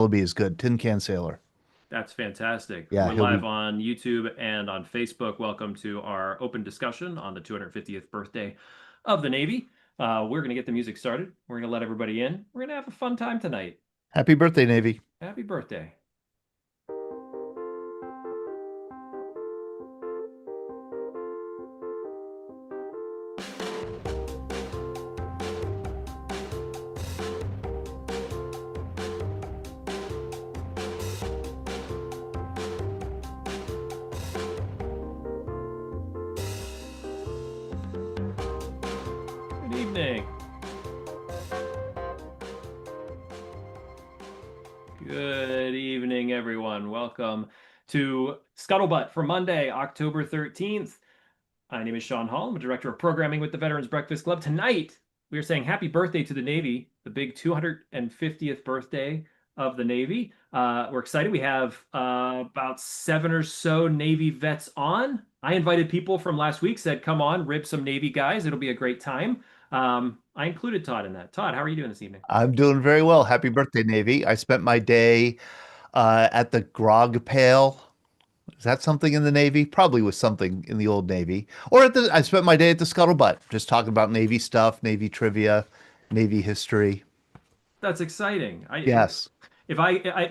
Willoughby is good. Tin Can Sailor. That's fantastic. Yeah, We're he'll live be. on YouTube and on Facebook. Welcome to our open discussion on the 250th birthday of the Navy. We're going to get the music started. We're going to let everybody in. We're going to have a fun time tonight. Happy birthday, Navy. Happy birthday. Good evening. Good evening, everyone. Welcome to Scuttlebutt for Monday, October 13th. My name is Sean Hall. I'm a director of programming with the Veterans Breakfast Club. Tonight, we are saying happy birthday to the Navy, the big 250th birthday of the Navy. We're excited. We have about 7 or so Navy vets on. I invited people from last week, said, come on, rib some Navy guys. It'll be a great time. I included Todd in that. Todd, how are you doing this evening? I'm doing very well. Happy birthday, Navy. I spent my day at the grog pail. Is that something in the Navy? Probably was something in the old Navy. Or I spent my day at the Scuttlebutt, just talking about Navy stuff, Navy trivia, Navy history. That's exciting. Yes. If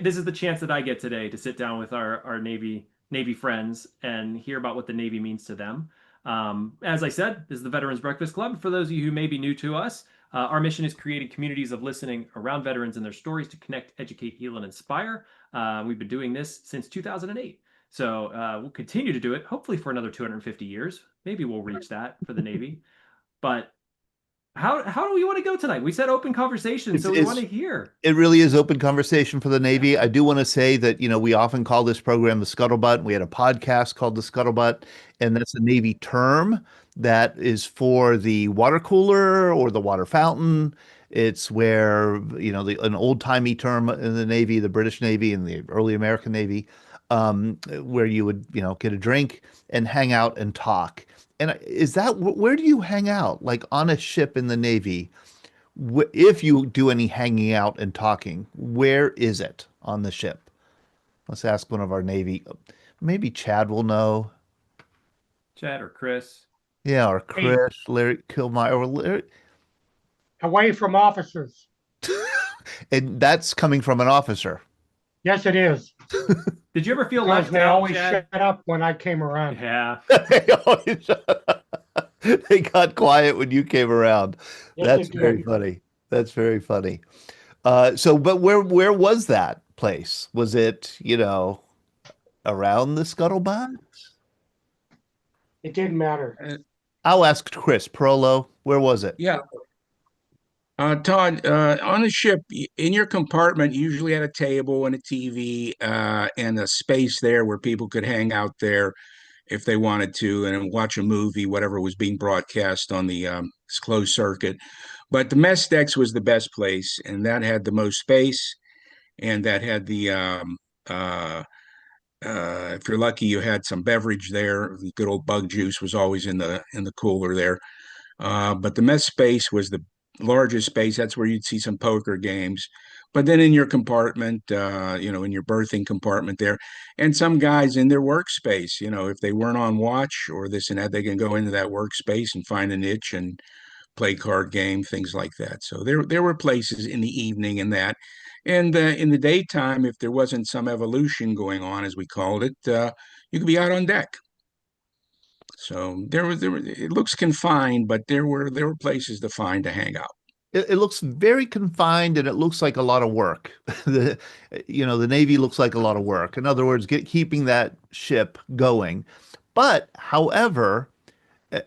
this is the chance that I get today to sit down with our Navy friends and hear about what the Navy means to them. As I said, this is the Veterans Breakfast Club. For those of you who may be new to us, our mission is creating communities of listening around veterans and their stories to connect, educate, heal, and inspire. We've been doing this since 2008. So we'll continue to do it, hopefully for another 250 years. Maybe we'll reach that for the Navy. But how do we want to go tonight? We said open conversation, It's so we want it's to hear. it really is open conversation for the Navy. I do want to say that, we often call this program the Scuttlebutt. We had a podcast called the Scuttlebutt, and that's a Navy term that is for the water cooler or the water fountain. It's where, an old-timey term in the Navy, the British Navy and the early American Navy, where you would, get a drink and hang out and talk. And is that where do you hang out? Like on a ship in the Navy? If you do any hanging out and talking, where is it on the ship? Let's ask one of our Navy. Maybe Chad will know. Chad or Chris? Yeah, or Hey, Chris, Larry Kilmeyer, or Larry. away from officers. And that's coming from an officer. Yes, it is, Did you ever feel because left they out, always shut Chad? up when I came around. Yeah. They always, they got quiet when you came around. Yes, That's it very did. funny. That's very funny. But where was that place? Was it, around the scuttlebutt? It didn't matter. I'll ask Chris Prolo. Where was it? Yeah, Todd, on the ship, in your compartment, you usually had a table and a TV and a space there where people could hang out there if they wanted to and watch a movie, whatever was being broadcast on the closed circuit. But the mess decks was the best place, and that had the most space, and that had the if you're lucky, you had some beverage there. The good old bug juice was always in the cooler there. But the mess space was the largest space. That's where you'd see some poker games. But then in your compartment, in your berthing compartment there, and some guys in their workspace, if they weren't on watch or this and that, they can go into that workspace and find a niche and play card game, things like that. So there were places in the evening in that. And in the daytime, if there wasn't some evolution going on, as we called it, you could be out on deck. So it looks confined, but there were places to find to hang out. It looks very confined and it looks like a lot of work. The, the Navy looks like a lot of work. In other words, keeping that ship going. But however,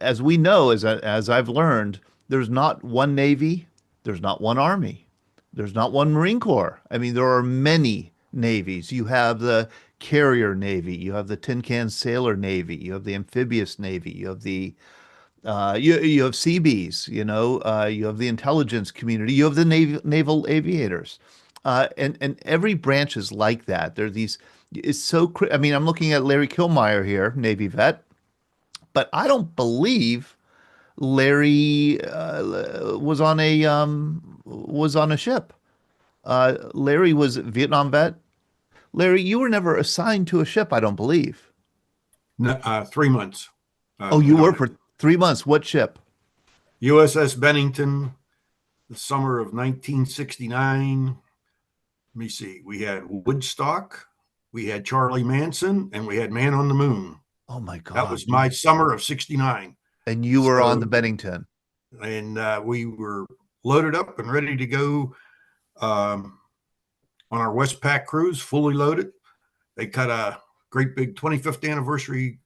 as we know, as I've learned, there's not one Navy, there's not one Army, there's not one Marine Corps. I mean, there are many navies. You have the carrier Navy, you have the tin can sailor Navy, you have the amphibious Navy, you have the you have Seabees, you have the intelligence community, you have the naval aviators, and every branch is like that. There are these. It's so. I mean, I'm looking at Larry Kilmeyer here, Navy vet, but I don't believe Larry was on a ship. Larry was a Vietnam vet. Larry, you were never assigned to a ship, I don't believe. No, 3 months. Oh, you Been were on for it. 3 months. What ship? USS Bennington, the summer of 1969. Let me see. We had Woodstock, we had Charlie Manson, and we had Man on the Moon. Oh my That God. was my summer of 69. And you were on the So, Bennington. and we were loaded up and ready to go on our Westpac cruise, fully loaded. They cut a great big 25th anniversary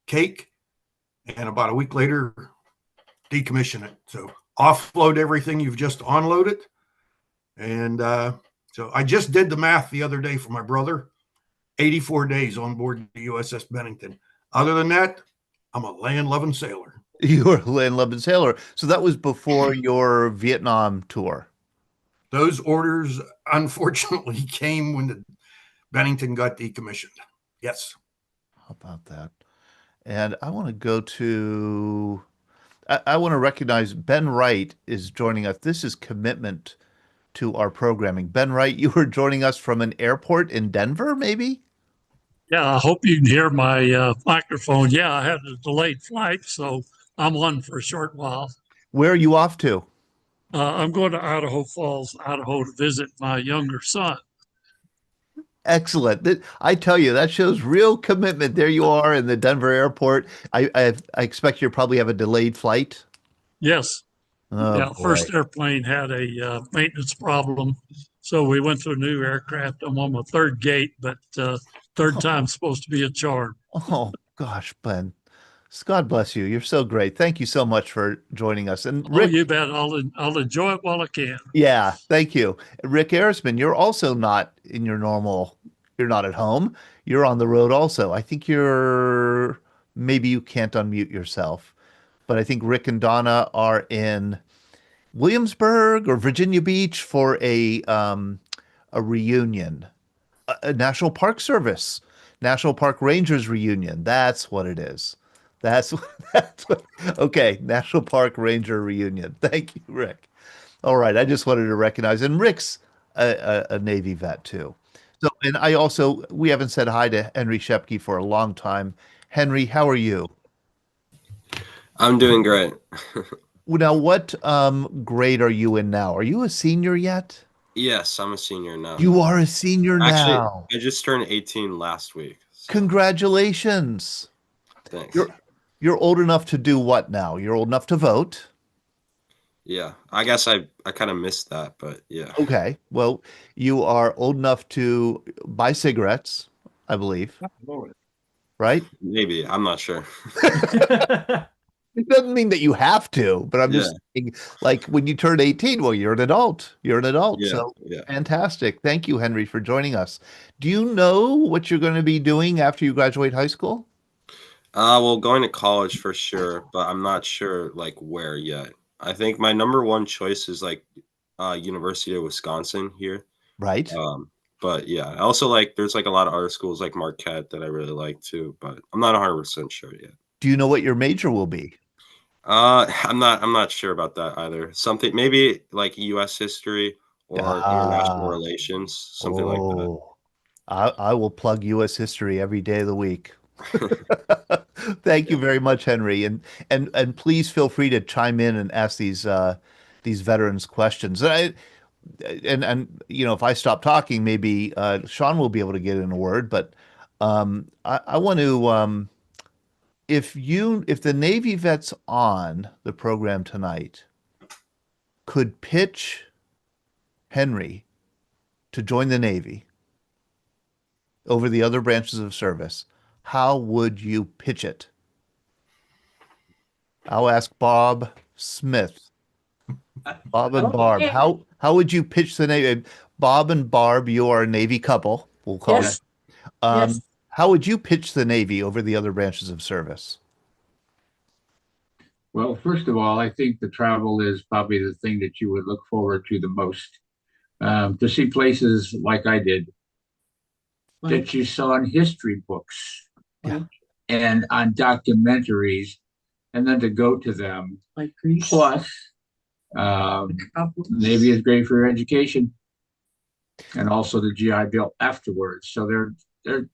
cake, and about a week later, decommission it. So offload everything you've just unloaded. And so I just did the math the other day for my brother. 84 days on board the USS Bennington. Other than that, I'm a land-loving sailor. You were a land-loving sailor. So that was before your Vietnam tour. Those orders, unfortunately, came when the Bennington got decommissioned. Yes. How about that? And I want to go to, I want to recognize Ben Wright is joining us. This is commitment to our programming. Ben Wright, you were joining us from an airport in Denver, maybe? Yeah, I hope you can hear my microphone. Yeah, I had a delayed flight, so I'm on for a short while. Where are you off to? I'm going to Idaho Falls, Idaho, to visit my younger son. Excellent. I tell you, that shows real commitment. There you are in the Denver airport. I expect you probably have a delayed flight. Yes, Oh yeah. boy. First airplane had a maintenance problem, so we went to a new aircraft. I'm on my third gate, but third time's supposed to be a charm. Oh gosh, Ben. God bless you. You're so great. Thank you so much for joining us. And Oh, Rick, you bet. I'll enjoy it while I can. yeah, thank you. Rick Arisman, you're also not in your normal, you're not at home. You're on the road also. I think maybe you can't unmute yourself, but I think Rick and Donna are in Williamsburg or Virginia Beach for a reunion, a National Park Service, National Park Rangers reunion. That's what it is. That's what, okay, National Park Ranger reunion. Thank you, Rick. All right, I just wanted to recognize, and Rick's a Navy vet too. So, and we haven't said hi to Henry Shepke for a long time. Henry, how are you? I'm doing great. Now, what grade are you in now? Are you a senior yet? Yes, I'm a senior now. You are a senior Actually, now. I just turned 18 last week. So Congratulations. thanks. You're old enough to do what now? You're old enough to vote. Yeah, I guess I kind of missed that, but yeah. Okay. Well, you are old enough to buy cigarettes, I believe. Right? Maybe. I'm not sure. It doesn't mean that you have to, but I'm just saying, like when you turn 18, well, you're an adult. You're an adult. Yeah, So yeah. fantastic. Thank you, Henry, for joining us. Do you know what you're going to be doing after you graduate high school? Well, going to college for sure, but I'm not sure like where yet. I think my number one choice is like University of Wisconsin here. Right. But yeah, I also like there's like a lot of other schools like Marquette that I really like too, but I'm not 100% sure yet. Do you know what your major will be? I'm not sure about that either. Something maybe like US history or international Ah, relations, something like that. oh, I will plug U.S. history every day of the week. Thank you very much, Henry, and please feel free to chime in and ask these veterans questions. And you know, if I stop talking, maybe Sean will be able to get in a word. But I want to if the Navy vets on the program tonight could pitch Henry to join the Navy over the other branches of service, how would you pitch it? I'll ask Bob Smith. Bob and Barb, Okay. how would you pitch the Navy? Bob and Barb, you are a Navy couple, we'll call Yes. it. Um, Yes. How would you pitch the Navy over the other branches of service? Well, first of all, I think the travel is probably the thing that you would look forward to the most. To see places like I did that you saw in history books Yeah. and on documentaries, and then to go to them. Like Greece. Plus, Navy is great for your education. and also the GI Bill afterwards. So there are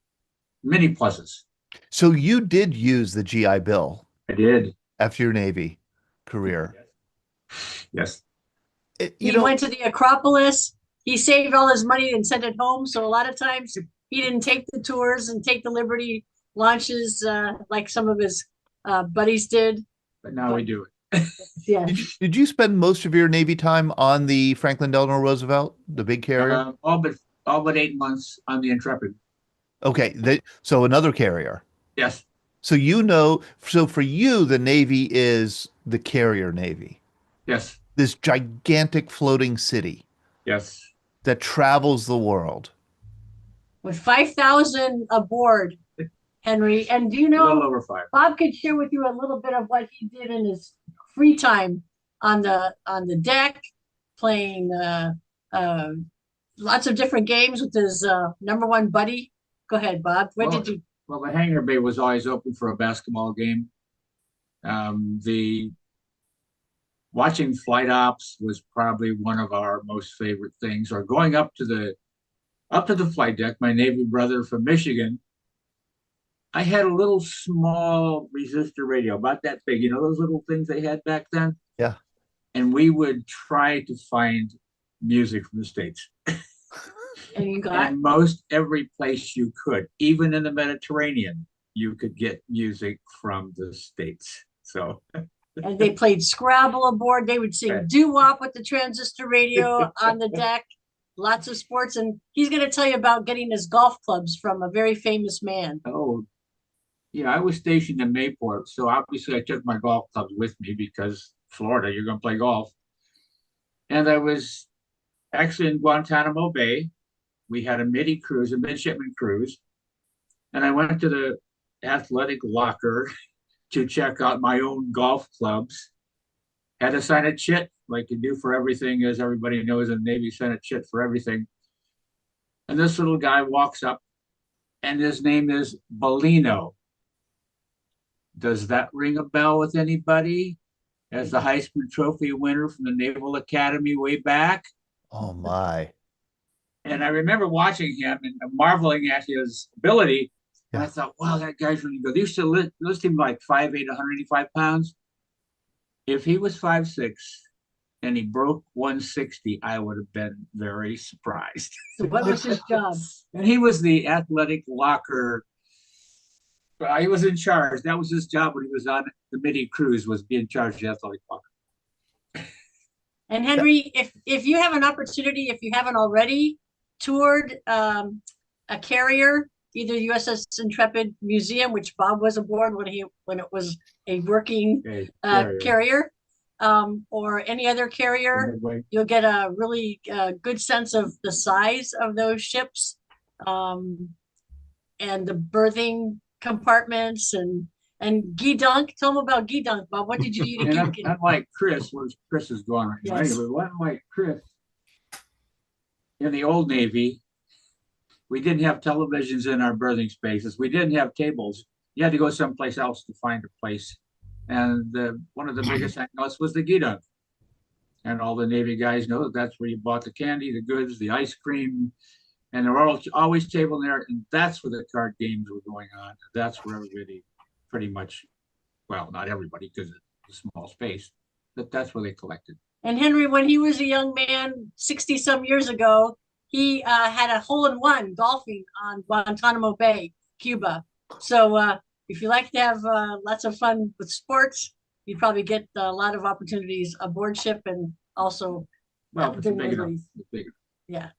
many pluses. So you did use the GI Bill I did. after your Navy career. Yes. You He know, went to the Acropolis. He saved all his money and sent it home. So a lot of times he didn't take the tours and take the Liberty launches like some of his buddies did. But now we do it. Yeah. did you spend most of your Navy time on the Franklin Delano Roosevelt, the big carrier? All but 8 months on the Intrepid. Okay, so another carrier. Yes. So so for you, the Navy is the carrier Navy. Yes. This gigantic floating city Yes. that travels the world. With 5,000 aboard, Henry. And do you A little know, over 5. Bob could share with you a little bit of what he did in his free time on the deck, playing lots of different games with his number one buddy. Go ahead, Bob. What did you? Well, the hangar bay was always open for a basketball game. The watching flight ops was probably one of our most favorite things, or going up to the flight deck. My Navy brother from Michigan, I had a little small resistor radio, about that big, those little things they had back then. Yeah. And we would try to find music from the States. And you got? And most every place you could, even in the Mediterranean, you could get music from the States. So. And they played Scrabble aboard. They would sing doo-wop with the transistor radio on the deck. Lots of sports. And he's going to tell you about getting his golf clubs from a very famous man. Oh, yeah. I was stationed in Mayport. So obviously I took my golf clubs with me because Florida, you're going to play golf. And I was actually in Guantanamo Bay. We had a midshipman cruise. And I went to the athletic locker to check out my own golf clubs. Had to sign a chit like you do for everything, as everybody knows in the Navy, sign a chit for everything. And this little guy walks up and his name is Bellino. Does that ring a bell with anybody? As the Heisman Trophy winner from the Naval Academy way back. Oh my. And I remember watching him and marveling at his ability. And Yeah. I thought, wow, that guy's really good. They used to list him like 5'8", 185 pounds. If he was 5'6", and he broke 160, I would have been very surprised. So what was his job? And he was the athletic locker. He was in charge. That was his job when he was on the midi cruise, was being in charge of the athletic locker. And Henry, if you have an opportunity, if you haven't already toured a carrier, either USS Intrepid Museum, which Bob was aboard when it was a working carrier, or any other carrier, you'll get a really good sense of the size of those ships, and the berthing compartments and Guy Dunk. Tell them about Guy Dunk, Bob. What did you eat at Guy Dunk? Unlike Chris, where Chris is gone right now. Yes. Anyway, unlike Chris, in the old Navy, we didn't have televisions in our berthing spaces. We didn't have tables. You had to go someplace else to find a place. And one of the biggest hangouts was the Guy Dunk. And all the Navy guys know that's where you bought the candy, the goods, the ice cream. And there were always table there. And that's where the card games were going on. That's where everybody pretty much, well, not everybody because it's a small space, but that's where they collected. And Henry, when he was a young man, 60 some years ago, he had a hole-in-one golfing on Guantanamo Bay, Cuba. So if you like to have lots of fun with sports, you probably get a lot of opportunities aboard ship and also. Well, it's big enough. Yeah.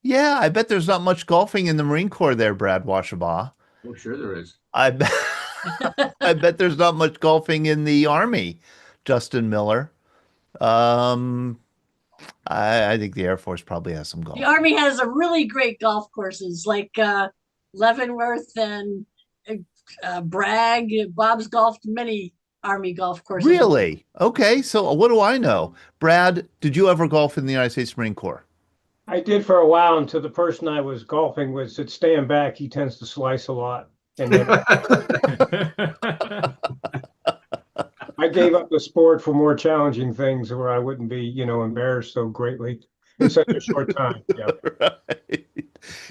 Yeah, I bet there's not much golfing in the Marine Corps there, Brad Washabaugh. Oh, sure there is. I bet, I bet there's not much golfing in the Army, Justin Miller. I think the Air Force probably has some golf. The Army has a really great golf courses like Leavenworth and Bragg. Bob's golfed many Army golf courses. Really? Okay, so what do I know? Brad, did you ever golf in the United States Marine Corps? I did for a while until the person I was golfing with said, stand back, he tends to slice a lot. And then I gave up the sport for more challenging things where I wouldn't be, embarrassed so greatly. in such a short time. Yeah. Right.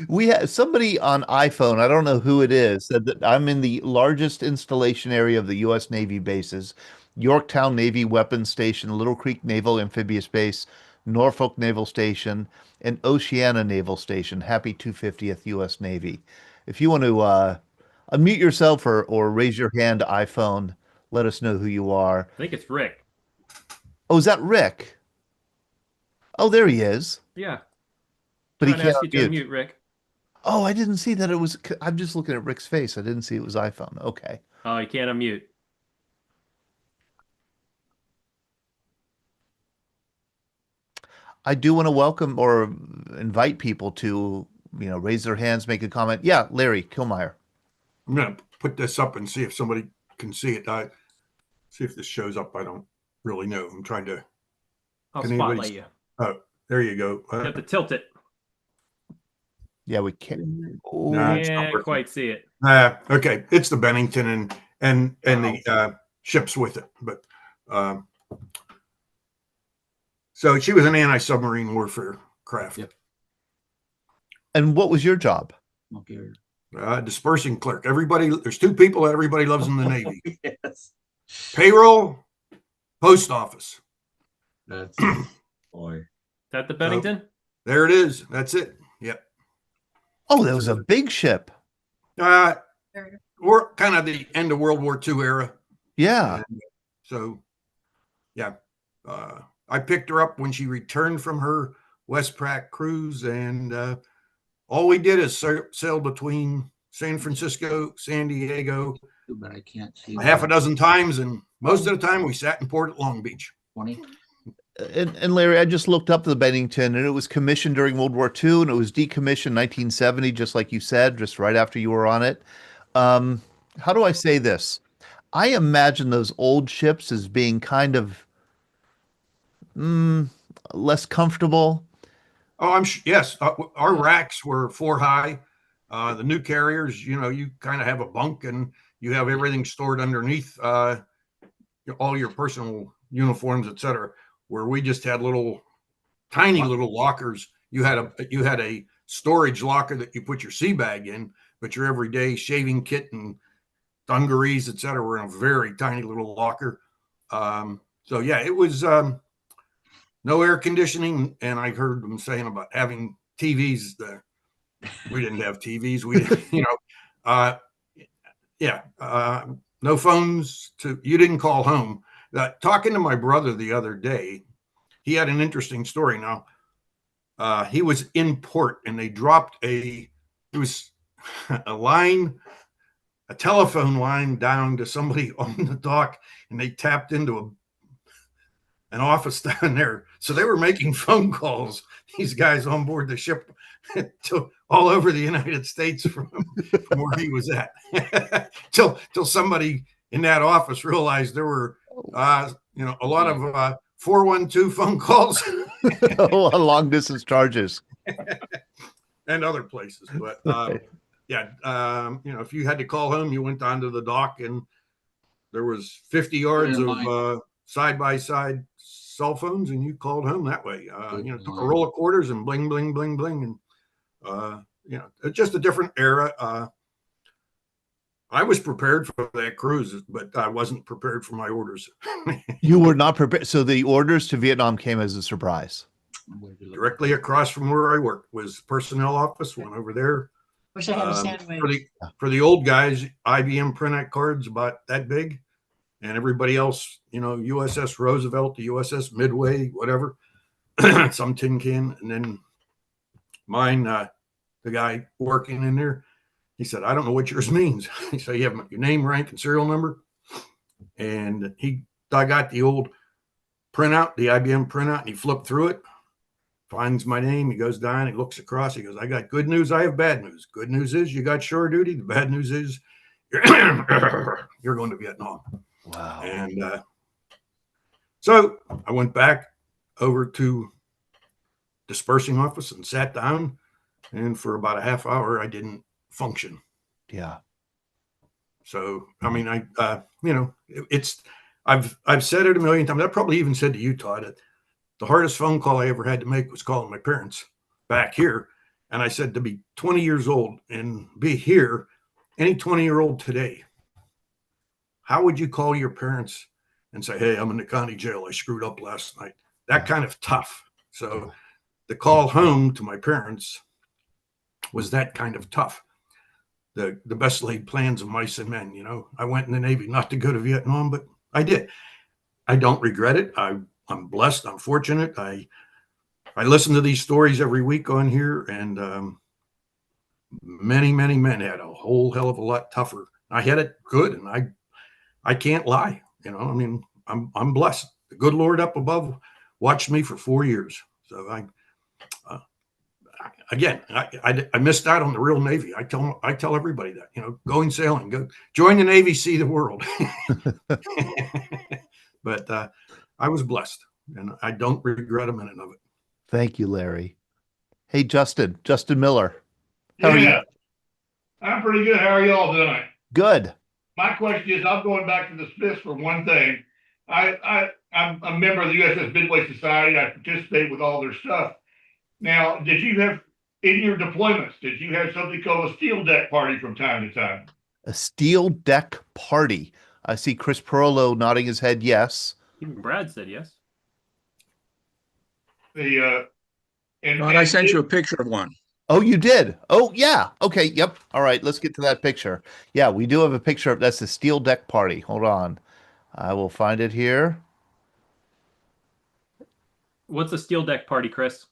We have somebody on iPhone, I don't know who it is, said that I'm in the largest installation area of the U.S. Navy bases: Yorktown Navy Weapons Station, Little Creek Naval Amphibious Base, Norfolk Naval Station, and Oceana Naval Station. Happy 250th U.S. Navy. If you want to unmute yourself or raise your hand, iPhone, let us know who you are. I think it's Rick. Oh, is that Rick? Oh, there he is. Yeah. But he Trying to can't ask you to unmute. unmute, Rick. Oh, I didn't see that it was. I'm just looking at Rick's face. I didn't see it was iPhone. Okay. Oh, you can't unmute. I do want to welcome or invite people to, raise their hands, make a comment. Yeah, Larry Kilmeyer. I'm going to put this up and see if somebody can see it. See if this shows up. I don't really know. I'm trying to. I'll Can anybody spotlight you. Oh, there you go. You have to tilt it. Yeah, we can't. Oh, Nah, it's not Can't working. quite see it. Okay, it's the Bennington and the ships with it. But so she was an anti-submarine warfare craft. Yep. and what was your job? Okay. Dispersing clerk. There's two people that everybody loves in the Navy: Yes. payroll, post office. That's boy. Is that the Bennington? There it is. That's it. Yep. Oh, that was a big ship. We're kind of the end of World War II era. Yeah. And so, yeah, I picked her up when she returned from her Westpac cruise, and all we did is sail between San Francisco, San Diego, But I can't see. half a dozen times, and most of the time we sat in port at Long Beach. 20. And Larry, I just looked up the Bennington, and it was commissioned during World War II, and it was decommissioned 1970, just like you said, just right after you were on it. How do I say this? I imagine those old ships as being kind of less comfortable. Oh, yes. Our racks were 4 high. The new carriers, you kind of have a bunk and you have everything stored underneath all your personal uniforms, etc. Where we just had tiny little lockers. You had a storage locker that you put your sea bag in, but your everyday shaving kit and dungarees, etc., were in a very tiny little locker. So yeah, it was no air conditioning, and I heard them saying about having TVs. We didn't have TVs. We didn't, no phones. You didn't call home. Talking to my brother the other day, he had an interesting story. Now, he was in port, and they dropped a telephone line down to somebody on the dock, and they tapped into an office down there. So they were making phone calls, these guys on board the ship, to all over the United States from where he was at, till somebody in that office realized there were a lot of 412 phone calls Long distance charges. and other places. But if you had to call home, you went down to the dock, and there was 50 yards of side-by-side cell phones, and you called home that way. Took a roll of quarters and bling, bling, bling, bling. And, it's just a different era. I was prepared for that cruise, but I wasn't prepared for my orders. You were not prepared. So the orders to Vietnam came as a surprise. Directly across from where I worked was personnel office. Went over there. Wish I had a sandwich. For the old guys, IBM printout cards about that big, and everybody else, USS Roosevelt, the USS Midway, whatever, some tin can. And then mine, the guy working in there, he said, "I don't know what yours means." He said, "You have your name, rank, and serial number." And I got the old printout, the IBM printout, and he flipped through it, finds my name. He goes down, he looks across. He goes, "I got good news. I have bad news. Good news is you got shore duty. The bad news is you're going to Vietnam." Wow. And so I went back over to dispersing office and sat down. And for about a half hour, I didn't function. Yeah. So, I mean, I've said it a million times. I probably even said to you, Todd, the hardest phone call I ever had to make was calling my parents back here. And I said, to be 20 years old and be here, any 20-year-old today, how would you call your parents and say, hey, I'm in the county jail, I screwed up last night? That kind of tough. So the call home to my parents was that kind of tough. The best laid plans of mice and men, you know. I went in the Navy not to go to Vietnam, but I did. I don't regret it. I'm blessed. I'm fortunate. I listen to these stories every week on here, and many men had a whole hell of a lot tougher. I had it good, and I can't lie. You know, I mean, I'm blessed. The good Lord up above watched me for 4 years. So I missed out on the real Navy. I tell everybody that, you know, going sailing, go join the Navy, see the world. But I was blessed, and I don't regret a minute of it. Thank you, Larry. Hey, Justin Miller. How are you? I'm pretty good. How are y'all doing? Good. My question is, I'm going back to the Smiths for one thing. I'm a member of the USS Midway Society. I participate with all their stuff. Now, did you have, in your deployments, did you have something called a steel deck party from time to time? A steel deck party. I see Chris Perolo nodding his head yes. Even Brad said yes. I sent you a picture of one. Oh, you did? Oh, yeah. Okay. Yep. All right. Let's get to that picture. Yeah, we do have a picture of that's the steel deck party. Hold on. I will find it here. What's a steel deck party, Chris?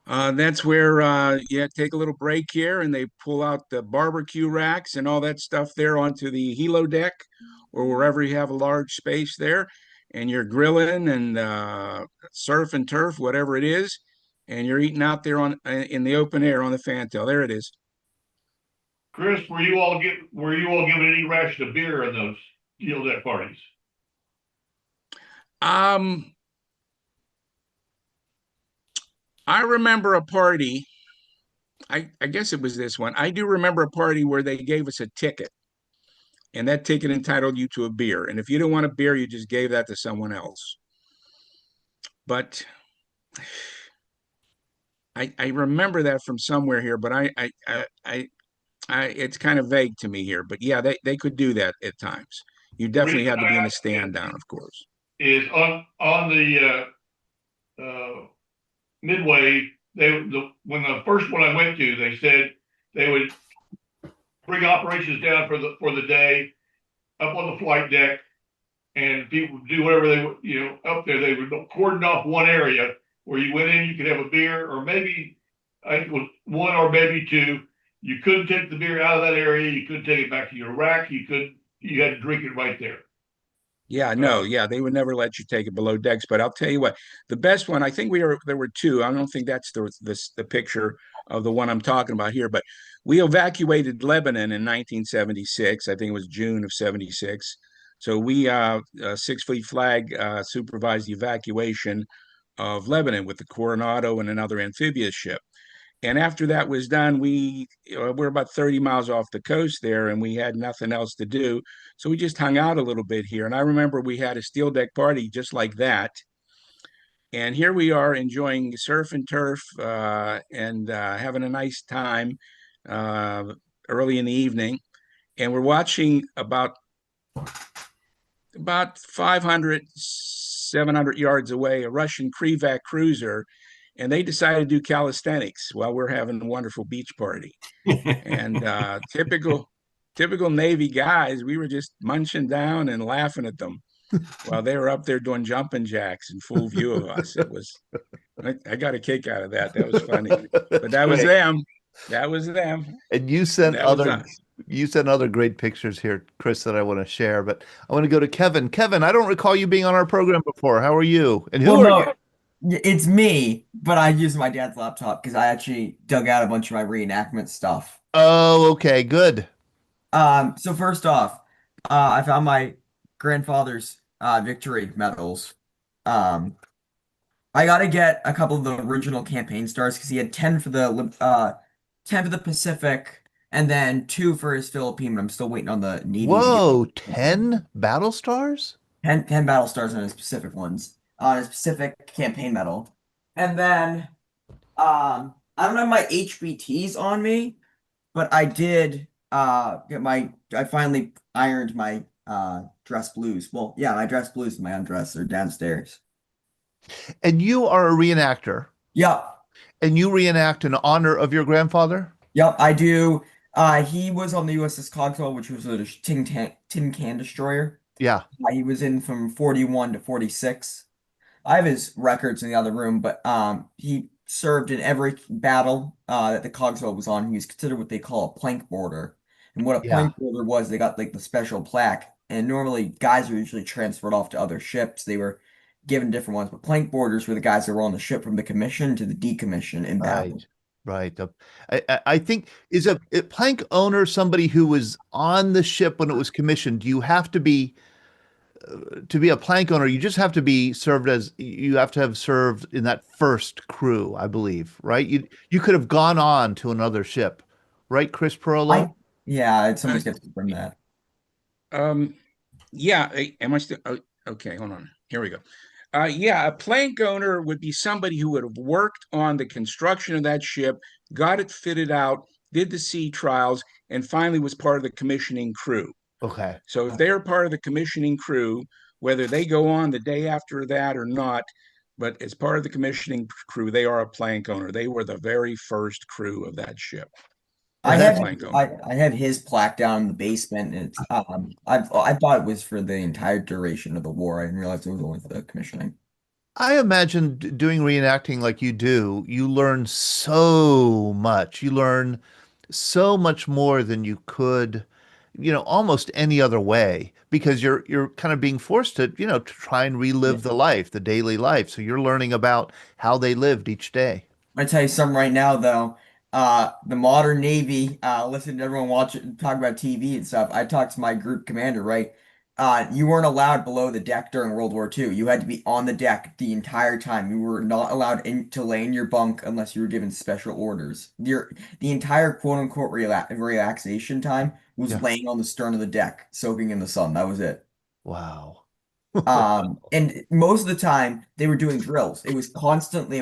That's where you take a little break here, and they pull out the barbecue racks and all that stuff there onto the helo deck, or wherever you have a large space there, and you're grilling and surf and turf, whatever it is, and you're eating out there in the open air on the fantail. There it is. Chris, were you all given any ration of beer in those steel deck parties? I remember a party. I guess it was this one. I do remember a party where they gave us a ticket, and that ticket entitled you to a beer. And if you didn't want a beer, you just gave that to someone else. But I remember that from somewhere here, but it's kind of vague to me here. But yeah, they could do that at times. You definitely had to be in the stand down, of course. Is on the Midway, when the first one I went to, they said they would bring operations down for the day up on the flight deck, and people would do whatever they would, you know, up there. They would cordon off one area where you went in, you could have a beer, or maybe I think it was one or maybe two. You couldn't take the beer out of that area. You couldn't take it back to your rack. You had to drink it right there. Yeah, no, yeah, they would never let you take it below decks. But I'll tell you what, the best one, I think there were two. I don't think that's the picture of the one I'm talking about here, but we evacuated Lebanon in 1976. I think it was June of 76. So we, Sixth Fleet Flag, supervised the evacuation of Lebanon with the Coronado and another amphibious ship. And after that was done, we're about 30 miles off the coast there, and we had nothing else to do. So we just hung out a little bit here. And I remember we had a steel deck party just like that. And here we are enjoying surf and turf and having a nice time early in the evening. And we're watching about 500, 700 yards away, a Russian Krivac cruiser, and they decided to do calisthenics while we're having a wonderful beach party. And typical Navy guys, we were just munching down and laughing at them while they were up there doing jumping jacks in full view of us. I got a kick out of that. That was funny. But that was them. That was them. And you sent other great pictures here, Chris, that I want to share. But I want to go to Kevin. Kevin, I don't recall you being on our program before. How are you? And who are you? It's me, but I use my dad's laptop because I actually dug out a bunch of my reenactment stuff. Oh, okay, good. So first off, I found my grandfather's victory medals. I gotta get a couple of the original campaign stars because he had 10 for the Pacific and then 2 for his Philippine. But I'm still waiting on the Navy. Whoa, 10 battle stars? 10 battle stars on his Pacific ones. on a specific campaign medal. And then I don't have my HBTs on me, but I did I finally ironed my dress blues. Well, yeah, my dress blues and my undress are downstairs. And you are a reenactor, Yep. and you reenact in honor of your grandfather? Yep, I do. He was on the USS Cogswell, which was a tin can destroyer. Yeah. He was in from 41 to 46. I have his records in the other room, but he served in every battle that the Cogswell was on. He was considered what they call a plank boarder. And what a Yeah. plank boarder was, they got like the special plaque. And normally guys were usually transferred off to other ships. They were given different ones, but plank boarders were the guys that were on the ship from the commission to the decommission in battle. Right. Right. I think is a plank owner somebody who was on the ship when it was commissioned. You have to be a plank owner, you just have to be served as you have to have served in that first crew, I believe, right? You could have gone on to another ship, right, Chris Perolo? Yeah, somebody's got to confirm that. Yeah, am I still okay, hold on. Here we go. Yeah, a plank owner would be somebody who would have worked on the construction of that ship, got it fitted out, did the sea trials, and finally was part of the commissioning crew. Okay. So if they're part of the commissioning crew, whether they go on the day after that or not, but as part of the commissioning crew, they are a plank owner. They were the very first crew of that ship. I That's have plank owner. I have his plaque down in the basement, and it's I thought it was for the entire duration of the war. I didn't realize it was only for the commissioning. I imagine doing reenacting like you do, you learn so much. You learn so much more than you could, almost any other way because you're kind of being forced to, to try and relive the life, the daily life. So you're learning about how they lived each day. I tell you something right now, though. The modern Navy, listen to everyone watch it, talk about TV and stuff. I talked to my group commander, right? You weren't allowed below the deck during World War II. You had to be on the deck the entire time. You were not allowed to lay in your bunk unless you were given special orders. The entire quote unquote relaxation time was laying on the stern of the deck, soaking in the sun. That was it. Wow. And most of the time they were doing drills. They were constantly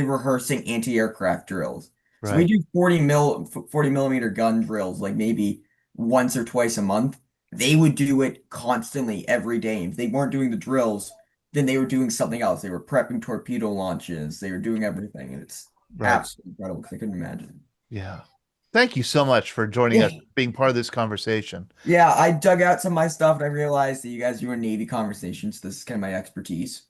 rehearsing anti-aircraft drills. So we Right. do 40 millimeter gun drills like maybe once or twice a month. They would do it constantly every day. If they weren't doing the drills, then they were doing something else. They were prepping torpedo launches. They were doing everything. And it's Right. absolutely incredible because I couldn't imagine. Yeah. Thank you so much for joining us, being part of this conversation. Yeah, I dug out some of my stuff and I realized that you guys do Navy conversations. This is kind of my expertise.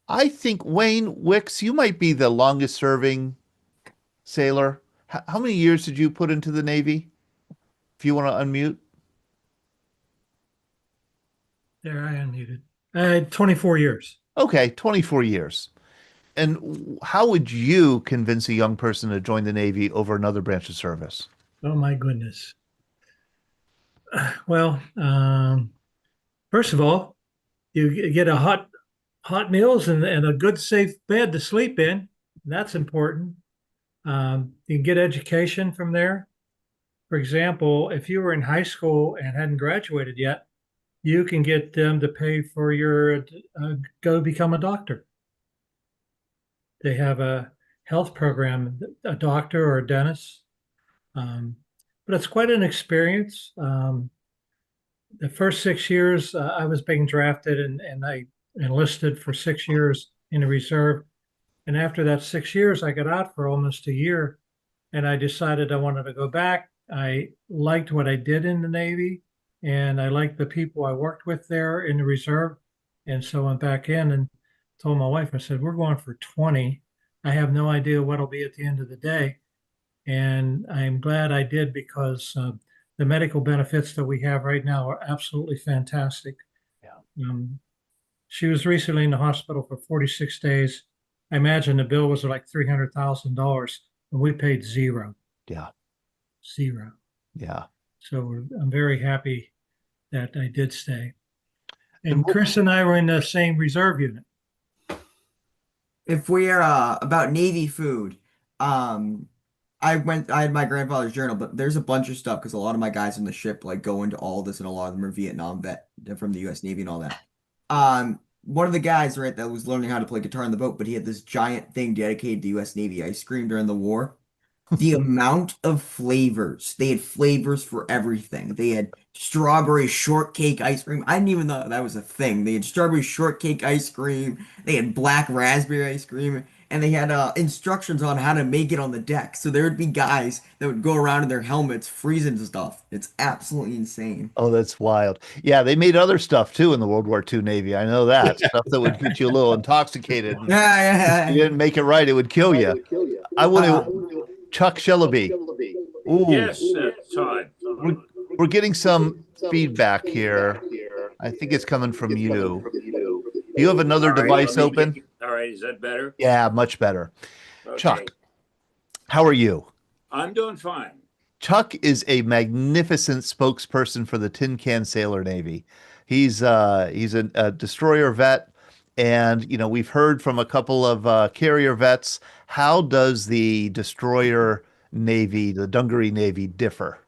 I think Wayne Wicks, you might be the longest serving sailor. How many years did you put into the Navy? If you want to unmute. There, I unmuted. 24 years. Okay, 24 years. And how would you convince a young person to join the Navy over another branch of service? Oh my goodness. Well, first of all, you get a hot meals and a good safe bed to sleep in. That's important. You can get education from there. For example, if you were in high school and hadn't graduated yet, you can get them to pay for your go become a doctor. They have a health program, a doctor or a dentist. But it's quite an experience. The first 6 years, I was being drafted and I enlisted for 6 years in the reserve. And after that 6 years, I got out for almost a year and I decided I wanted to go back. I liked what I did in the Navy and I liked the people I worked with there in the reserve. And so I went back in and told my wife, I said, we're going for 20. I have no idea what it'll be at the end of the day. And I'm glad I did because the medical benefits that we have right now are absolutely fantastic. Yeah. She was recently in the hospital for 46 days. I imagine the bill was like $300,000 and we paid zero. Yeah. Zero. Yeah. So I'm very happy that I did stay. And Chris and I were in the same reserve unit. If we're about Navy food, I had my grandfather's journal, but there's a bunch of stuff because a lot of my guys on the ship like go into all this, and a lot of them are Vietnam vet from the U.S. Navy and all that. one of the guys, right, that was learning how to play guitar on the boat, but he had this giant thing dedicated to U.S. Navy ice cream during the war. The amount of flavors, they had flavors for everything. They had strawberry shortcake ice cream. I didn't even know that was a thing. They had strawberry shortcake ice cream. They had black raspberry ice cream. And they had instructions on how to make it on the deck. So there would be guys that would go around in their helmets freezing stuff. It's absolutely insane. Oh, that's wild. Yeah, they made other stuff too in the World War II Navy. I know that. Stuff that would get you a little intoxicated. And Yeah, if you didn't make it right, it would kill you. I want to, Chuck Shellaby. Ooh, Yes, Todd. we're getting some feedback here. I think it's coming from you. Do you have another All right, device let me open? all right, is that better? Yeah, much better. Okay. Chuck, how are you? I'm doing fine. Chuck is a magnificent spokesperson for the Tin Can Sailor Navy. He's a destroyer vet, and we've heard from a couple of carrier vets. How does the destroyer Navy, the Dungaree Navy, differ?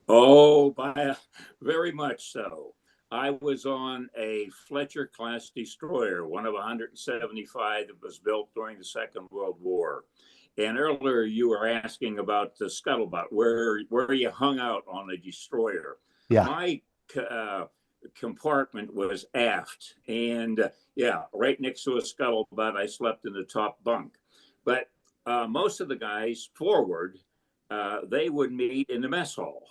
Oh, very much so. I was on a Fletcher class destroyer, one of 175 that was built during the Second World War. And earlier you were asking about the scuttlebutt, where you hung out on the destroyer. Yeah. My compartment was aft, and right next to a scuttlebutt. I slept in the top bunk. But most of the guys forward, they would meet in the mess hall.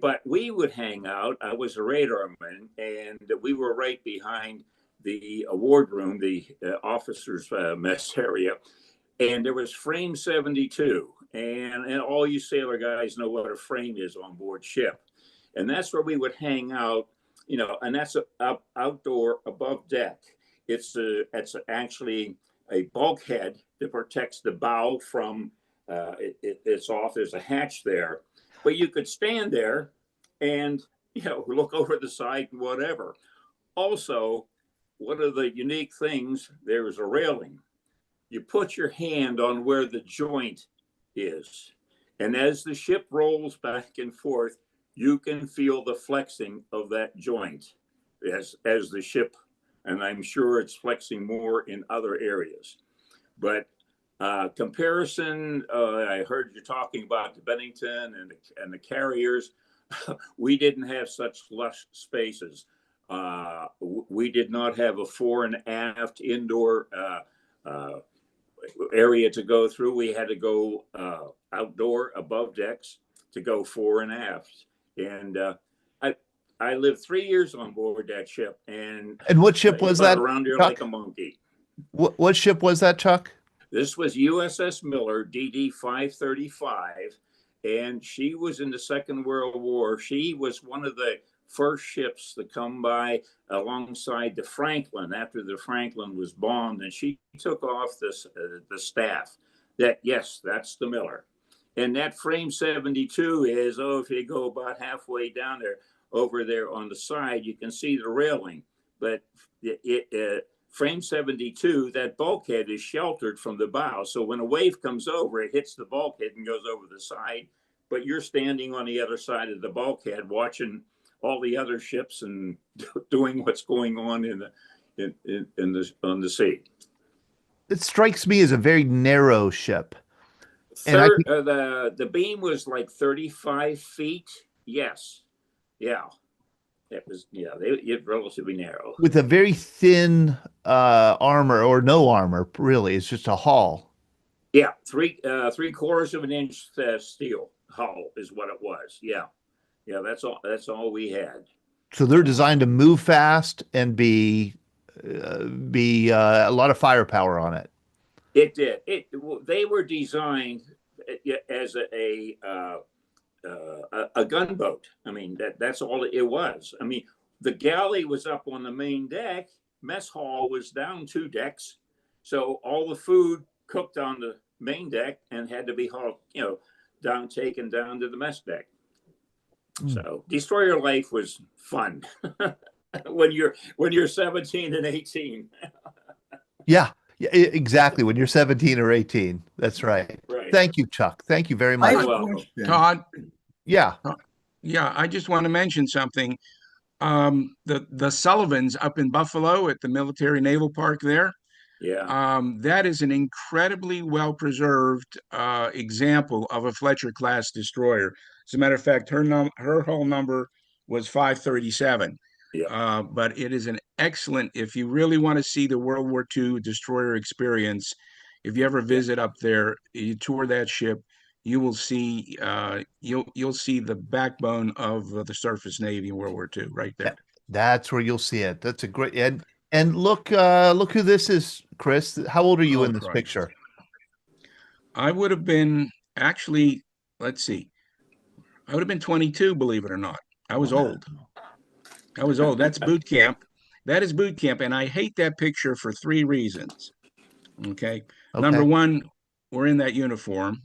But we would hang out. I was a radarman, and we were right behind the wardroom, the officers' mess area. And there was frame 72. And all you sailor guys know what a frame is on board ship. And that's where we would hang out, and that's outdoor above deck. It's actually a bulkhead that protects the bow from it's off. There's a hatch there. But you could stand there and, look over the side and whatever. Also, one of the unique things, there is a railing. You put your hand on where the joint is. And as the ship rolls back and forth, you can feel the flexing of that joint as the ship, and I'm sure it's flexing more in other areas. But comparison, I heard you talking about the Bennington and the carriers. We didn't have such lush spaces. We did not have a fore and aft indoor area to go through. We had to go outdoor above decks to go fore and aft. And I lived 3 years on board that ship. And what ship was that, around here Chuck? like a monkey. What ship was that, Chuck? This was USS Miller, DD 535, and she was in the Second World War. She was one of the first ships to come by alongside the Franklin after the Franklin was bombed, and she took off the staff. Yes, that's the Miller. And that frame 72 is, if you go about halfway down there, over there on the side, you can see the railing. But frame 72, that bulkhead is sheltered from the bow. So when a wave comes over, it hits the bulkhead and goes over the side. But you're standing on the other side of the bulkhead watching all the other ships and doing what's going on on the sea. It strikes me as a very narrow ship. The beam was like 35 feet. Yes. Yeah. It was, it's relatively narrow. With a very thin armor, or no armor, really. It's just a hull. Yeah, 3/4 of an inch steel hull is what it was. Yeah. That's all we had. So they're designed to move fast and be a lot of firepower on it. It did. They were designed as a gunboat. I mean, that's all it was. I mean, the galley was up on the main deck. Mess hall was down 2 decks. So all the food cooked on the main deck and had to be hauled, taken down to the mess deck. So destroyer life was fun when you're 17 and 18. Yeah, exactly. When you're 17 or 18. That's right. Right. Thank you, Chuck. Thank you very much. Todd. Yeah. Yeah, I just want to mention something. The Sullivans up in Buffalo at the Military Naval Park there. Yeah. That is an incredibly well preserved example of a Fletcher class destroyer. As a matter of fact, her hull number was 537. Yeah. But it is an excellent, if you really want to see the World War II destroyer experience, if you ever visit up there, you tour that ship, you will see you'll see the backbone of the surface navy in World War II right there. That's where you'll see it. That's a great and look look who this is, Chris. How old are you Oh, in this Christ. picture? I would have been actually, let's see, I would have been 22, believe it or not. I was old. I was old. That's boot camp. That is boot camp. And I hate that picture for 3 reasons. Okay. Number one, we're in that uniform.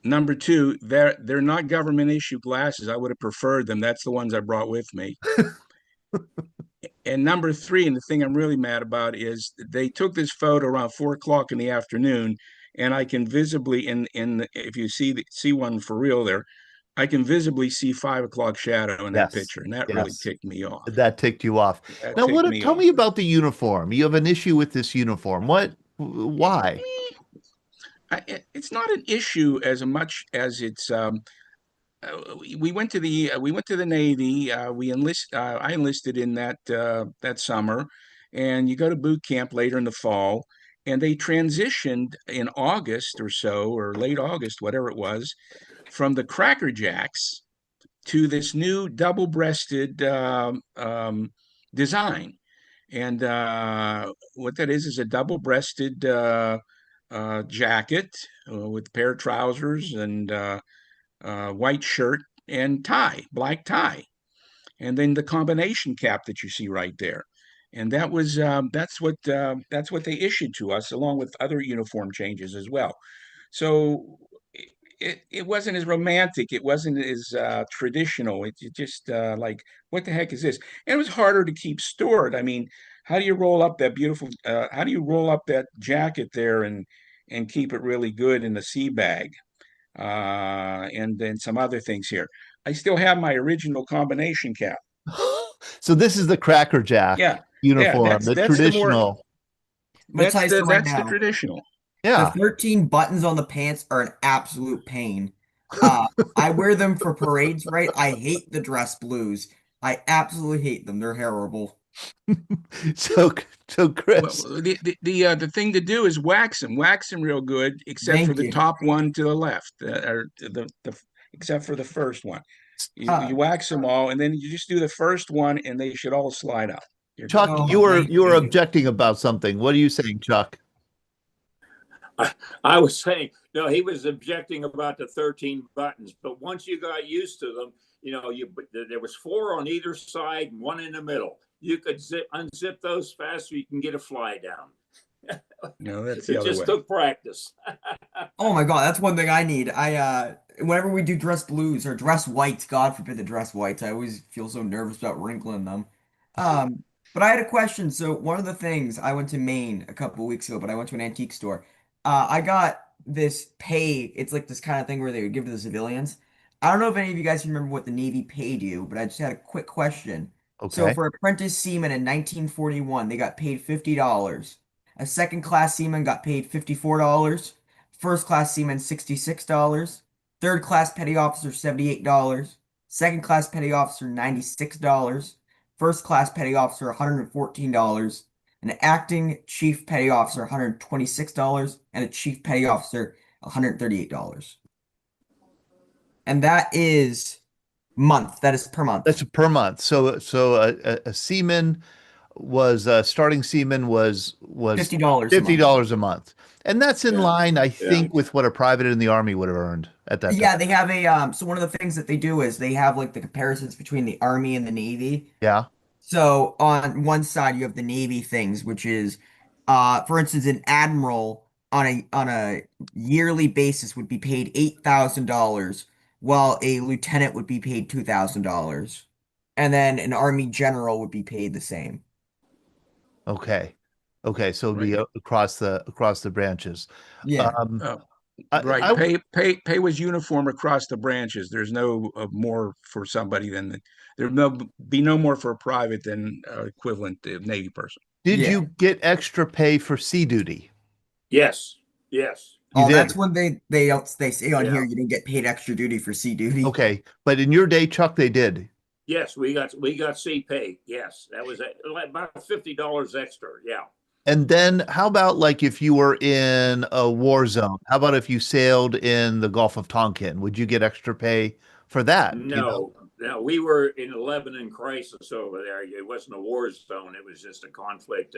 Number two, they're not government issue glasses. I would have preferred them. That's the ones I brought with me. And number three, and the thing I'm really mad about is they took this photo around 4 o'clock in the afternoon, and I can visibly if you see one for real there, I can visibly see 5 o'clock shadow in that picture, and that really ticked me off. That ticked you off. That Now, ticked me tell off. me about the uniform. You have an issue with this uniform. Why? It's not an issue as much as it's. We went to the Navy. I enlisted in that summer, and you go to boot camp later in the fall, and they transitioned in August or so, or late August, whatever it was, from the Cracker Jacks to this new double-breasted design. And what that is a double-breasted jacket with a pair of trousers and white shirt and tie, black tie, and then the combination cap that you see right there. And that's what they issued to us, along with other uniform changes as well. So it wasn't as romantic. It wasn't as traditional. It just like, what the heck is this? And it was harder to keep stored. I mean, how do you roll up that beautiful? How do you roll up that jacket there and keep it really good in the sea bag? And then some other things here. I still have my original combination cap. So this is the Cracker Jack uniform, that's the the traditional. That's the traditional. The 13 buttons on the pants are an absolute pain. I wear them for parades, right? I hate the dress blues. I absolutely hate them. They're horrible. So Chris, well, the thing to do is wax them real good, except for the top one to the left, or the except for the first one. You wax them all, and then you just do the first one, and they should all slide up. Chuck, you were objecting about something. What are you saying, Chuck? I was saying, no, he was objecting about the 13 buttons, but once you got used to them, there was 4 on either side and 1 in the middle. You could unzip those faster. You can get a fly down. No, that's the other way. It just took practice. Oh my God, that's one thing I need. Whenever we do dress blues or dress whites, God forbid the dress whites, I always feel so nervous about wrinkling them. But I had a question. So one of the things, I went to Maine a couple of weeks ago, but I went to an antique store. I got this pay. It's like this kind of thing where they would give to the civilians. I don't know if any of you guys remember what the Navy paid you, but I just had a quick question. So for apprentice seamen in 1941, they got paid $50. A second class seaman got paid $54. First class seaman $66. Third class petty officer $78. Second class petty officer $96. First class petty officer $114. An acting chief petty officer $126, and a chief petty officer $138. And that is month. That is per month. That's per month. So a seaman was starting seaman was $50 a month. And that's in line, I think, with what a private in the Army would have earned at that time. Yeah, they have a so one of the things that they do is they have like the comparisons between the Army and the Navy. Yeah. So on one side you have the Navy things, which is for instance, an admiral on a yearly basis would be paid $8,000, while a lieutenant would be paid $2,000. And then an Army general would be paid the same. Okay. So it'd be across the branches. Yeah. Right. I Pay was uniform across the branches. There's no more for somebody than there no be no more for a private than equivalent to Navy person. did Yeah. you get extra pay for sea duty? Yes, yes, You Oh, that's did. when they say on yeah. here you didn't get paid extra duty for sea duty. Okay, but in your day, Chuck, they did. Yes, we got sea pay. Yes, that was like about $50 extra. Yeah. And then how about like if you were in a war zone? How about if you sailed in the Gulf of Tonkin? Would you get extra pay for that? Do you know? No, no, we were in a Lebanon crisis over there. It wasn't a war zone; it was just a conflict.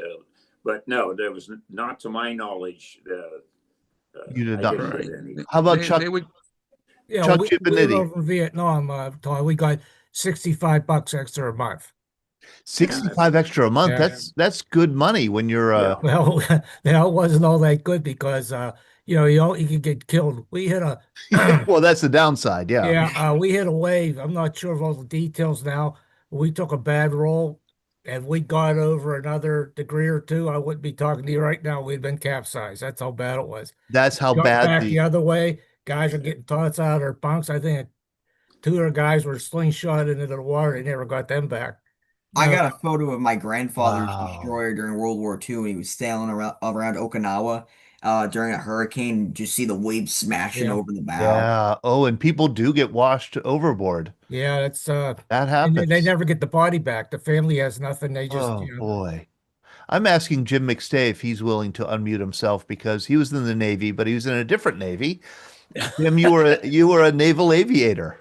But no, there was not, to my knowledge. You did I not. didn't Right. get any. How about Chuck They would Yeah, Chuck we were Chivinetti? over in Vietnam, Todd. We got $65 extra a month. Yeah, 65 extra a month. Yeah. That's good money when you're yeah. Well, it wasn't all that good because you could get killed. We hit a well, that's the downside, yeah. yeah, we hit a wave. I'm not sure of all the details now. We took a bad roll and we got over another degree or two. I wouldn't be talking to you right now. We'd been capsized. That's how bad it was. That's how Got bad back the the other way. Guys are getting tossed out of their bunks. I think two of their guys were slingshot into the water. They never got them back. I No, got a photo of my grandfather's wow. destroyer during World War II when he was sailing around Okinawa during a hurricane. Just see the waves smashing yeah, over the bow. Yeah. Oh, and people do get washed overboard. yeah, that's That and they happens. never get the body back. The family has nothing. They just, Oh boy. I'm asking Jim McStay if he's willing to unmute himself because he was in the Navy, but he was in a different Navy. Jim, you were a naval aviator.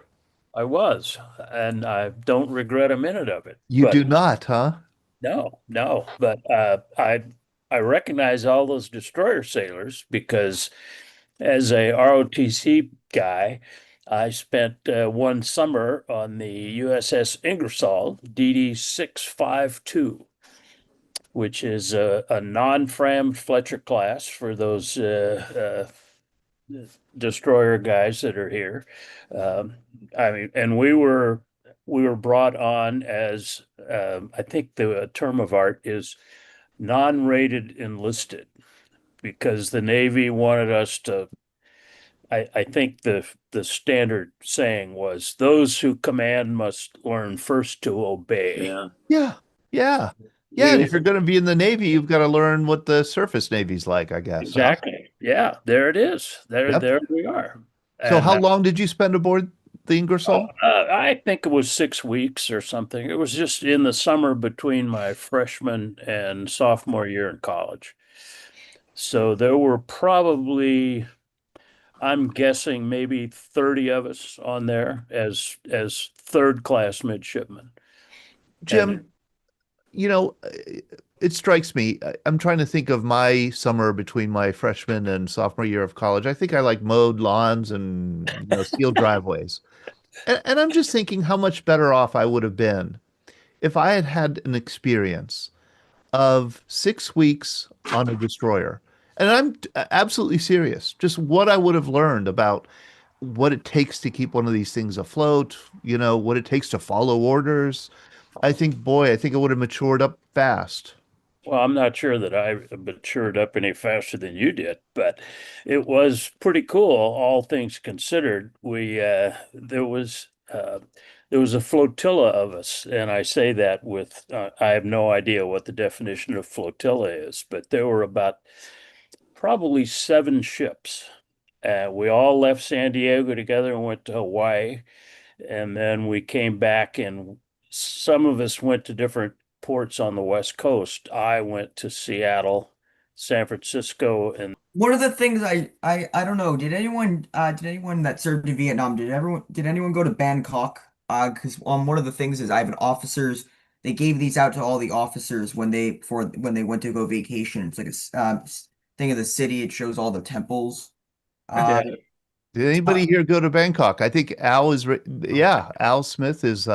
I was, and I don't regret a minute of it. You But do not, huh? no, no. But I recognize all those destroyer sailors because as a ROTC guy, I spent one summer on the USS Ingersoll DD 652, which is a non-frammed Fletcher class for those destroyer guys that are here. Um, I mean, and we were brought on as I think the term of art is non-rated enlisted because the Navy wanted us to. I think the standard saying was those who command must learn first to obey. Yeah. Yeah. Yeah. Yeah. And if you're going to be in the Navy, you've got to learn what the surface Navy's like, I guess, huh? Exactly. Yeah, there it is. Yep. There we are. So And how long did you spend aboard the Ingersoll? I think it was 6 weeks or something. It was just in the summer between my freshman and sophomore year in college. So there were probably, I'm guessing, maybe 30 of us on there as third class midshipmen. Jim, And you know, it strikes me. I'm trying to think of my summer between my freshman and sophomore year of college. I think I like mowed lawns and sealed driveways. And I'm just thinking how much better off I would have been if I had had an experience of 6 weeks on a destroyer. And I'm absolutely serious. Just what I would have learned about what it takes to keep one of these things afloat, what it takes to follow orders. I think it would have matured up fast. well, I'm not sure that I matured up any faster than you did, but it was pretty cool, all things considered. There was a flotilla of us, and I say that with I have no idea what the definition of flotilla is, but there were about probably 7 ships. We all left San Diego together and went to Hawaii, and then we came back, and some of us went to different ports on the West Coast. I went to Seattle, San Francisco, and One of the things I don't know, did anyone that served in Vietnam, did anyone go to Bangkok? Because one of the things is I have an officers, they gave these out to all the officers when they went to go vacation. It's like thing of the city. It shows all the temples. yeah, Did anybody here go to Bangkok? I think yeah, Al Smith is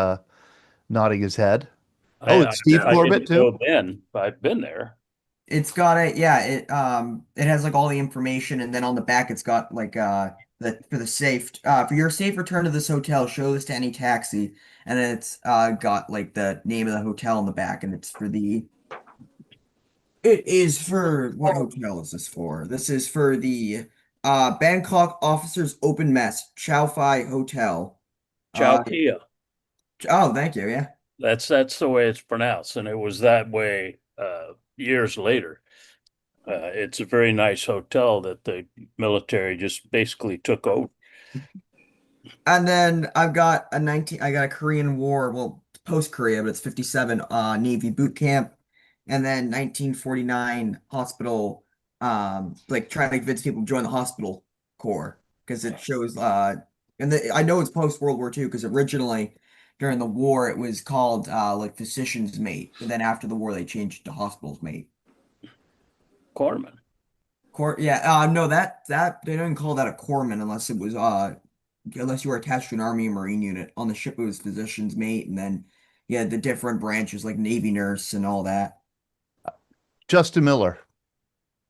nodding his head. Oh, it's Steve I Corbett didn't go too? then, but I've been there. It's got it has like all the information, and then on the back it's got like for your safe return to this hotel, show this to any taxi, and then it's got like the name of the hotel on the back, and it is for what hotel is this for? This is for the Bangkok Officers Open Mess, Chow Phai Hotel. Chowkia. Oh, thank you. Yeah. That's the way it's pronounced, and it was that way years later. It's a very nice hotel that the military just basically took over. And then I've got I got a Korean War, well, post-Korea, but it's 57 Navy boot camp. And then 1949 hospital, like trying to convince people to join the hospital corps because it shows I know it's post World War II because originally during the war it was called like physician's mate, and then after the war they changed it to hospital's mate. Corpsman. Yeah, no, that they didn't call that a corpsman unless it was unless you were attached to an Army or Marine unit. On the ship it was physician's mate, and then yeah, the different branches like Navy nurse and all that. Justin Miller.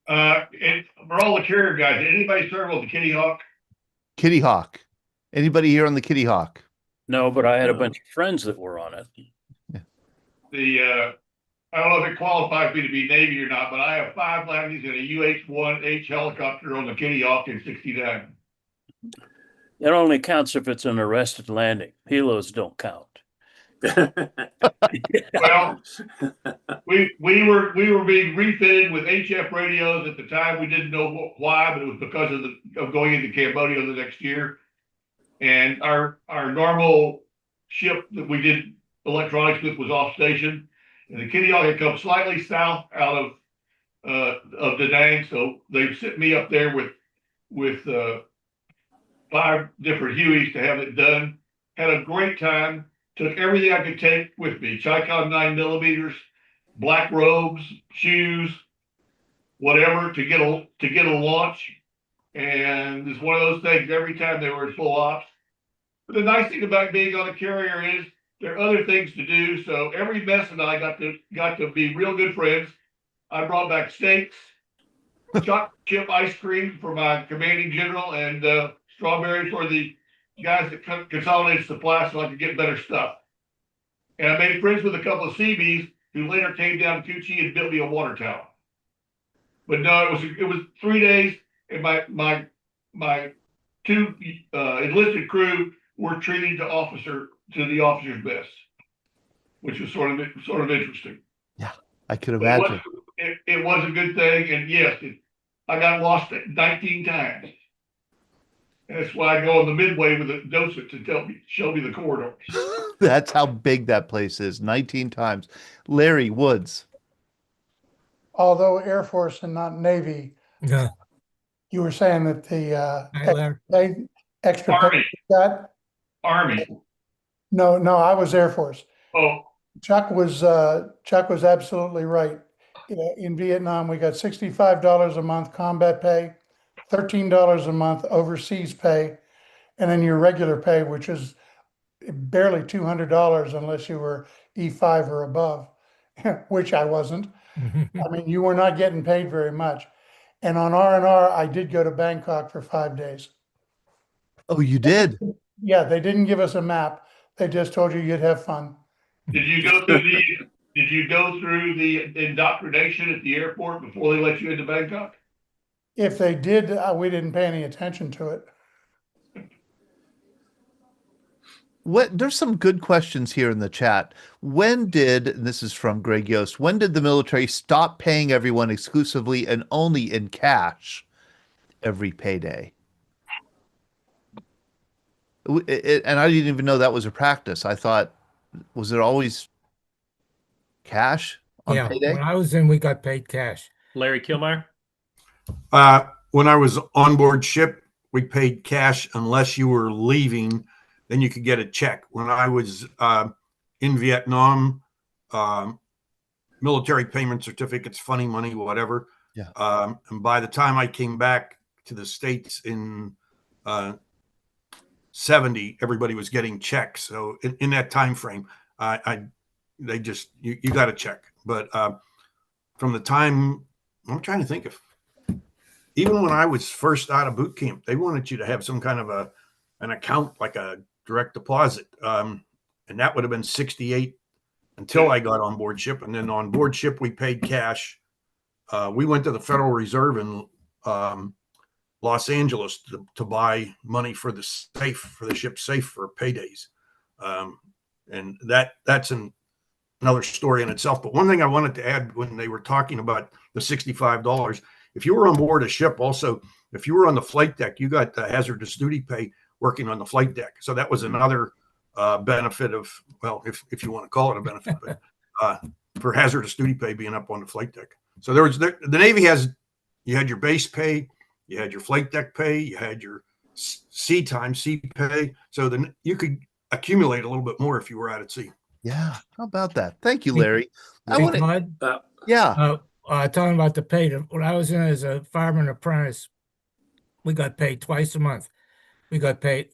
And for all the carrier guys, did anybody serve on the Kitty Hawk? Kitty Hawk. Anybody here on the Kitty Hawk? No, but I had a bunch of friends that were on it. I don't know if it qualifies me to be Navy or not, but I have 5 landings in a UH-1H helicopter on the Kitty Hawk in '69. It only counts if it's an arrested landing. Helos don't count. Well, we were being refitted with HF radios at the time. We didn't know why, but it was because of going into Cambodia the next year. And our normal ship that we did electronics with was off station, and the Kitty Hawk had come slightly south out of Da Nang, so they sent me up there with 5 different Hueys to have it done. Had a great time. Took everything I could take with me: Chicon 9mm, black robes, shoes, whatever to get a launch. And it's one of those things. Every time they were in full ops. But the nice thing about being on a carrier is there are other things to do. So every mess and I got to be real good friends. I brought back steaks, chocolate chip ice cream for my commanding general, and strawberries for the guys that consolidated supply so I could get better stuff. And I made friends with a couple of Seabees who later came down to Coochie and built me a water tower. But no, it was 3 days, and my 2 enlisted crew were treated to the officer's best, which was sort of interesting. Yeah, I could imagine. It was a good thing, and yes, I got lost 19 times. That's why I go on the midway with a docent to show me the corridors. That's how big that place is. 19 times. Larry Woods. Although Air Force and not Navy, Yeah. you were saying that the extra Army. pay got? Army. No, I was Air Force. Oh. Chuck was absolutely right. In Vietnam, we got $65 a month combat pay, $13 a month overseas pay, and then your regular pay, which is barely $200 unless you were E5 or above, which I wasn't. I mean, you were not getting paid very much. And on R&R, I did go to Bangkok for 5 days. Oh, you did? Yeah, they didn't give us a map. They just told you you'd have fun. Did you go through the indoctrination at the airport before they let you into Bangkok? If they did, we didn't pay any attention to it. There's some good questions here in the chat. And this is from Greg Yost, when did the military stop paying everyone exclusively and only in cash every payday? And I didn't even know that was a practice. I thought, was it always cash on payday? When I was in, we got paid cash. Larry Kilmeyer? When I was on board ship, we paid cash unless you were leaving, then you could get a check. When I was in Vietnam, military payment certificates, funny money, whatever. Yeah. And by the time I came back to the States in 70, everybody was getting checks. So in that time frame, they just you got a check. But from the time, I'm trying to think of, even when I was first out of boot camp, they wanted you to have some kind of an account, like a direct deposit, and that would have been 68 until I got on board ship. And then on board ship, we paid cash. We went to the Federal Reserve and Los Angeles to buy money for the safe, for the ship's safe for paydays. And that's another story in itself. But one thing I wanted to add when they were talking about the $65, if you were on board a ship, also, if you were on the flight deck, you got the hazardous duty pay working on the flight deck. So that was another benefit of, well, if you want to call it a benefit, but for hazardous duty pay being up on the flight deck. So the Navy you had your base pay, you had your flight deck pay, you had your sea pay. So then you could accumulate a little bit more if you were out at sea. Yeah. How about that? Thank you, Larry. Todd, yeah. Talking about the pay, when I was in as a fireman apprentice, we got paid twice a month. We got paid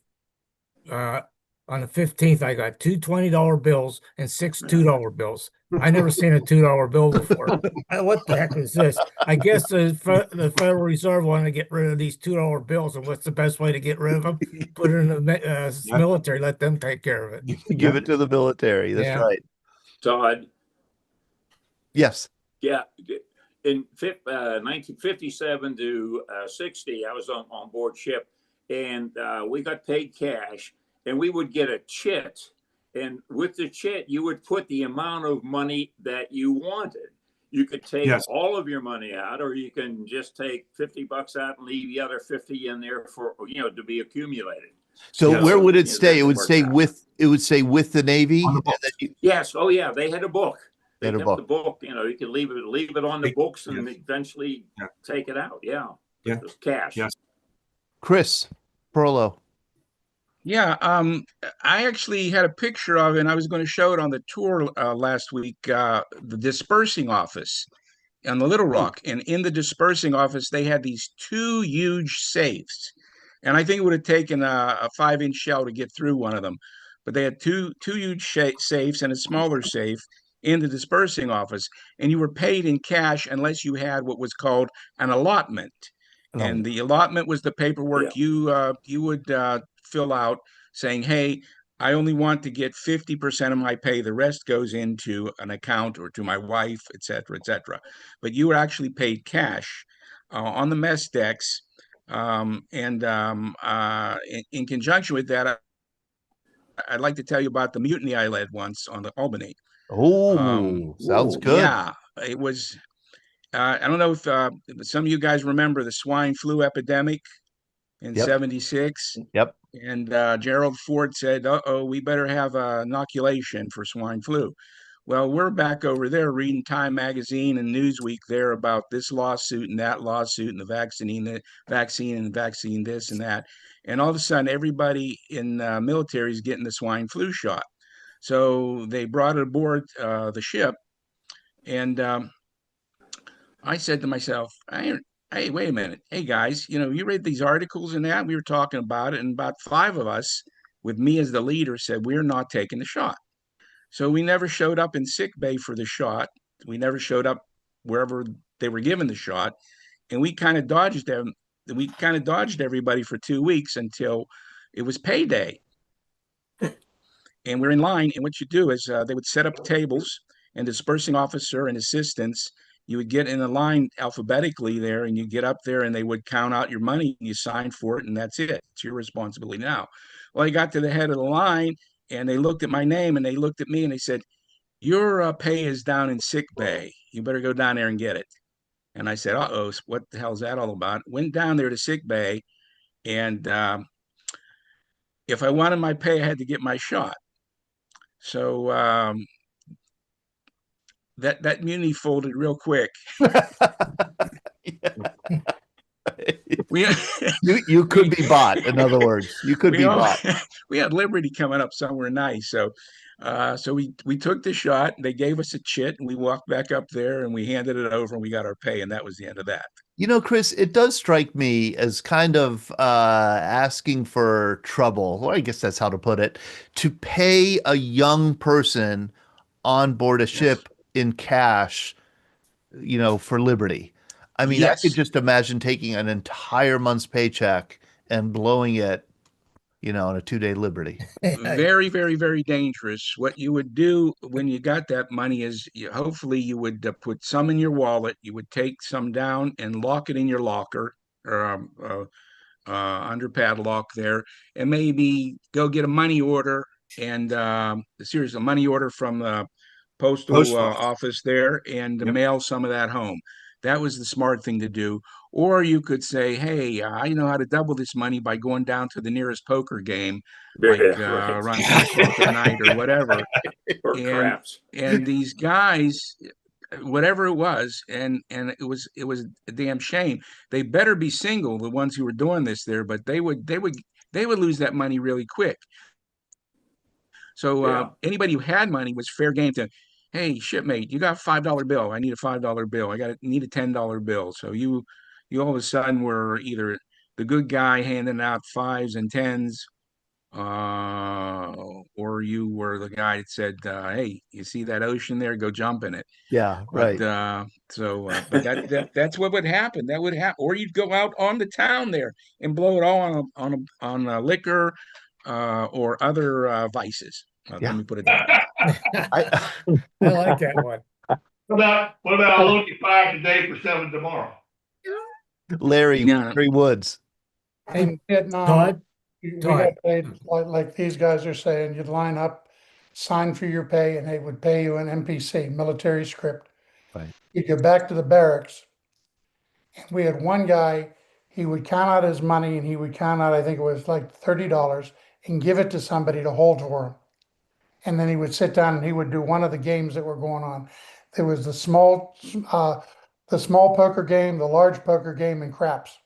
on the 15th. I got two $20 bills and six $2 bills. I never seen a $2 bill before. What the heck is this? I guess the Federal Reserve wanted to get rid of these $2 bills, and what's the best way to get rid of them? Put it in the military, let them take care of it. Give it to the military. That's right. Todd. Yes. Yeah. In 1957 to 60, I was on board ship, and we got paid cash, and we would get a chit. And with the chit, you would put the amount of money that you wanted. You could take all of your money out, or you can just take $50 out and leave the other 50 in there for, to be accumulated. So where would it stay? It would stay with the Navy. Yes. Oh yeah. They had a book. They had a kept book. the book. You could leave it on the books and eventually take it out. Yeah. It was cash. Yes. Chris Perlo. Yeah, I actually had a picture of it, and I was going to show it on the tour last week, the dispersing office on the Little Rock. And in the dispersing office, they had these two huge safes. And I think it would have taken a 5-inch shell to get through one of them. But they had two huge safes and a smaller safe in the dispersing office. And you were paid in cash unless you had what was called an allotment. And the allotment was the paperwork you would fill out saying, hey, I only want to get 50% of my pay. The rest goes into an account or to my wife, et cetera, et cetera. But you were actually paid cash on the mess decks. In conjunction with that, I'd like to tell you about the mutiny I led once on the Albany. Oh, sounds good. Yeah, it was. I don't know if some of you guys remember the swine flu epidemic in '76. Yep. And Gerald Ford said, we better have an inoculation for swine flu. Well, we're back over there reading Time Magazine and Newsweek there about this lawsuit and that lawsuit and the vaccine this and that. And all of a sudden, everybody in the military is getting the swine flu shot. So they brought it aboard the ship. And I said to myself, hey, wait a minute. Hey, guys, you read these articles and that? We were talking about it, and about 5 of us, with me as the leader, said, we're not taking the shot. So we never showed up in sick bay for the shot. We never showed up wherever they were given the shot. And we kind of dodged them. We kind of dodged everybody for 2 weeks until it was payday. And we're in line. And what you do is they would set up tables, and the dispersing officer and assistants, you would get in a line alphabetically there, and you get up there and they would count out your money and you sign for it, and that's it. It's your responsibility now. Well, I got to the head of the line and they looked at my name and they looked at me and they said, your pay is down in sick bay. You better go down there and get it. And I said, uh-oh, what the hell is that all about? Went down there to sick bay, and if I wanted my pay, I had to get my shot. So that mutiny folded real quick. You could be bought. In other words, you could be bought. We had Liberty coming up somewhere nice, so we took the shot. They gave us a chit, and we walked back up there, and we handed it over, and we got our pay, and that was the end of that. Chris, it does strike me as kind of asking for trouble, or I guess that's how to put it, to pay a young person on board a ship in cash, for liberty. I mean, I could just imagine taking an entire month's paycheck and blowing it, on a 2-day liberty. Very, very, very dangerous. What you would do when you got that money is hopefully you would put some in your wallet. You would take some down and lock it in your locker under padlock there, and maybe go get a money order and a money order from the postal office there and mail some of that home. That was the smart thing to do. Or you could say, hey, I know how to double this money by going down to the nearest poker game, like around 10 o'clock at night or whatever. Or craps. And these guys, whatever it was, and it was a damn shame. They better be single, the ones who were doing this there, but they would lose that money really quick. So anybody who had money was fair game to, hey, shipmate, you got $5 bill. I need a $5 bill. Need a $10 bill. So you all of a sudden were either the good guy handing out 5s and 10s, or you were the guy that said, hey, you see that ocean there? Go jump in it. Yeah, right. But that's what would happen. That would happen. Or you'd go out on the town there and blow it all on liquor, or other vices. Let me put it that way. I like that one. What about I'll look at 5 today for 7 tomorrow? Larry Woods. In Vietnam, Todd? we got paid like these guys are saying. You'd line up, sign for your pay, and they would pay you an MPC, military script. Right. You'd go back to the barracks, and we had one guy. He would count out his money, and he would count out, I think it was like $30, and give it to somebody to hold for him. And then he would sit down and he would do one of the games that were going on. There was the small poker game, the large poker game, and craps.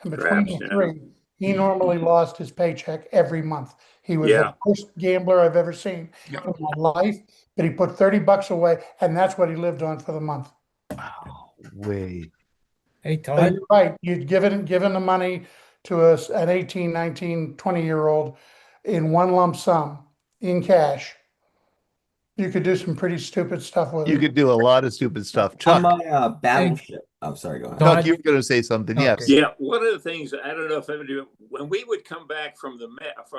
And between the three, he normally lost his paycheck every month. He was the worst gambler I've ever seen in my life, but he put $30 away, and that's what he lived on for the month. Wow, wait. Hey, So Todd. you're right. You'd given the money to an 18, 19, 20-year-old in one lump sum in cash. You could do some pretty stupid stuff with it. You could do a lot of stupid stuff. Chuck. On my battleship. Oh, sorry, go ahead. Chuck, you were going to say something. Yes. Yeah, one of the things, I don't know if I do, when we would come back from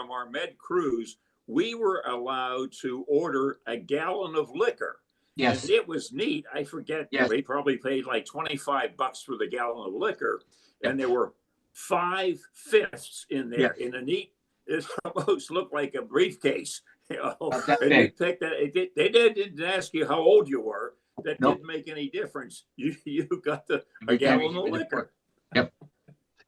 our med cruise, we were allowed to order a gallon of liquor. Yes. And it was neat. I forget. Yes. We probably paid like $25 for the gallon of liquor. And there were 5/5 in there in a neat, it almost looked like a briefcase. You know, and you picked that. They didn't ask you how old you were. That didn't make any difference. You got a gallon of liquor. Yep.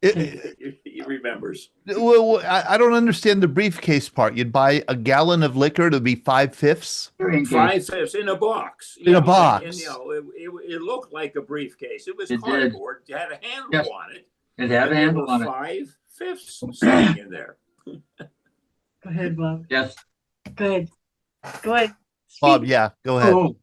He remembers. Well, I don't understand the briefcase part. You'd buy a gallon of liquor to be 5/5. 5/5 in a box. In a box. And, it looked like a briefcase. It was cardboard. It had a handle on it. It had a handle on it. 5/5 sitting in there. Go ahead, Bob. Yes. Good. Go ahead. Bob, yeah, go ahead. Oh,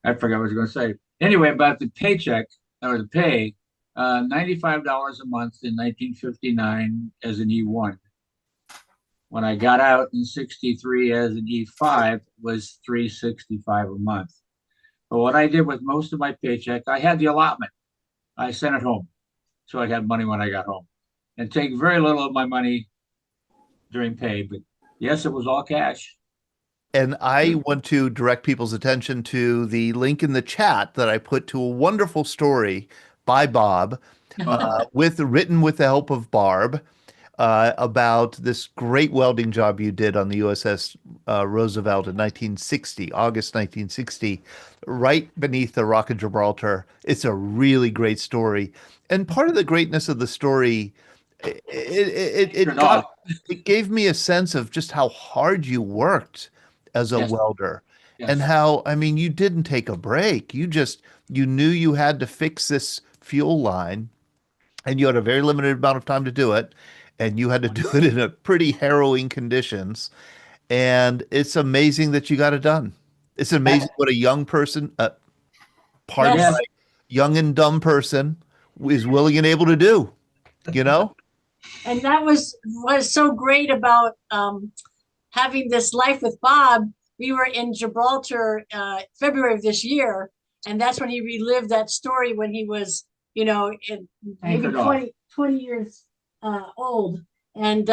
I forgot what I was going to say. Anyway, about the paycheck or the pay, $95 a month in 1959 as an E1. When I got out in 63 as an E5 was $365 a month. But what I did with most of my paycheck, I had the allotment. I sent it home, so I'd have money when I got home, and take very little of my money during pay. But yes, it was all cash. And I want to direct people's attention to the link in the chat that I put to a wonderful story by Bob, written with the help of Barb, about this great welding job you did on the USS Roosevelt in August 1960, right beneath the Rock of Gibraltar. It's a really great story. And part of the greatness of the story, it gave me a sense of just how hard you worked as a welder. Yes. And how, I mean, you didn't take a break. You knew you had to fix this fuel line, and you had a very limited amount of time to do it, and you had to do it in a pretty harrowing conditions. And it's amazing that you got it done. It's amazing what a young person, young and dumb person is willing and able to do, you know? And that was so great about having this life with Bob. We were in Gibraltar February of this year, and that's when he relived that story when he was, maybe 20 years old. And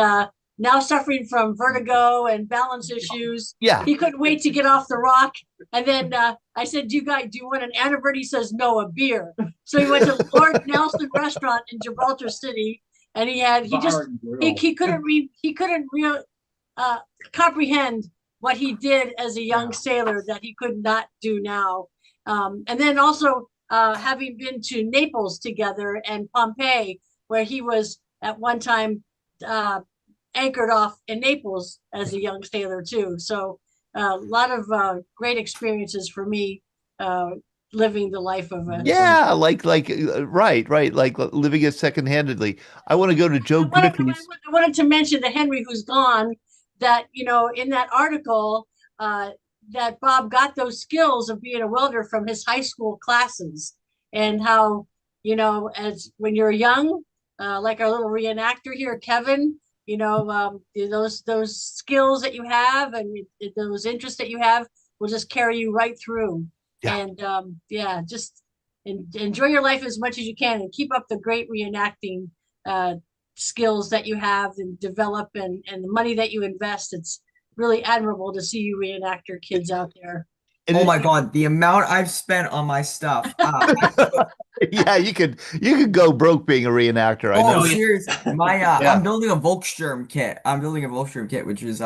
now suffering from vertigo and balance issues. Yeah. He couldn't wait to get off the rock. And then I said, do you want an anniversary? He says, no, a beer. So he went to Lord Nelson Restaurant in Gibraltar City, and he couldn't comprehend what he did as a young sailor that he could not do now. And then also having been to Naples together and Pompeii, where he was at one time anchored off in Naples as a young sailor too. So a lot of great experiences for me living the life of a right, like living it second-handedly. I want to go to Joe Griffiths. I wanted to mention to Henry, who's gone, that in that article that Bob got those skills of being a welder from his high school classes, and how as when you're young, like our little reenactor here, Kevin, those skills that you have and those interests that you have will just carry you right through. Yeah. And just enjoy your life as much as you can, and keep up the great reenacting skills that you have and develop, and the money that you invest. It's really admirable to see you reenactor kids out there. Oh my God, the amount I've spent on my stuff. Yeah, you could go broke being a reenactor. I know. Oh, seriously. I'm building a Volkssturm kit. Which is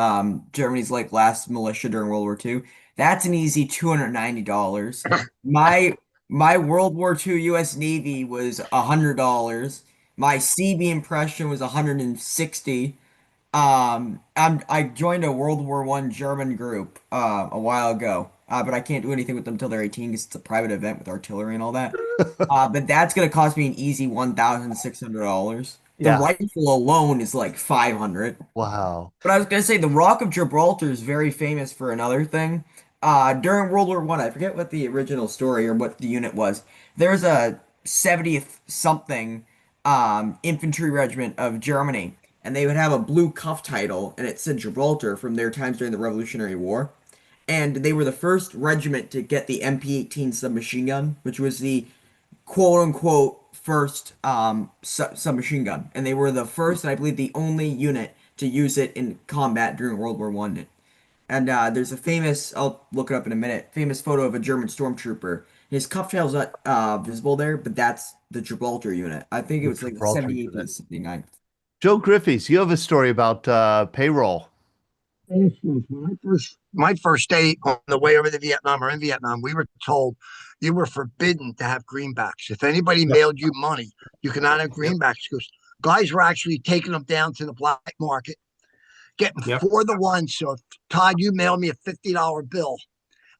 Germany's like last militia during World War II. That's an easy $290. My World War II US Navy was $100. My CB impression was $160. I joined a World War I German group a while ago, but I can't do anything with them until they're 18 because it's a private event with artillery and all that. But that's gonna cost me an easy $1,600. The rifle alone is like $500. Wow. But I was gonna say the Rock of Gibraltar is very famous for another thing. During World War I forget what the original story or what the unit was. There was a 70th something infantry regiment of Germany, and they would have a blue cuff title, and it said Gibraltar from their times during the Revolutionary War. And they were the first regiment to get the MP-18 submachine gun, which was the quote-unquote first submachine gun. And they were the first, and I believe the only unit to use it in combat during World War I. And there's a famous, I'll look it up in a minute, famous photo of a German stormtrooper. His cuff title's not visible there, but that's the Gibraltar unit. I think it was like the 78th to the 79th. Joe Griffiths, you have a story about payroll. My first day on the way over to Vietnam or in Vietnam, we were told you were forbidden to have greenbacks. If anybody mailed you money, you cannot have greenbacks, because guys were actually taking them down to the black market, getting 4 to 1. So if Todd, you mailed me a $50 bill,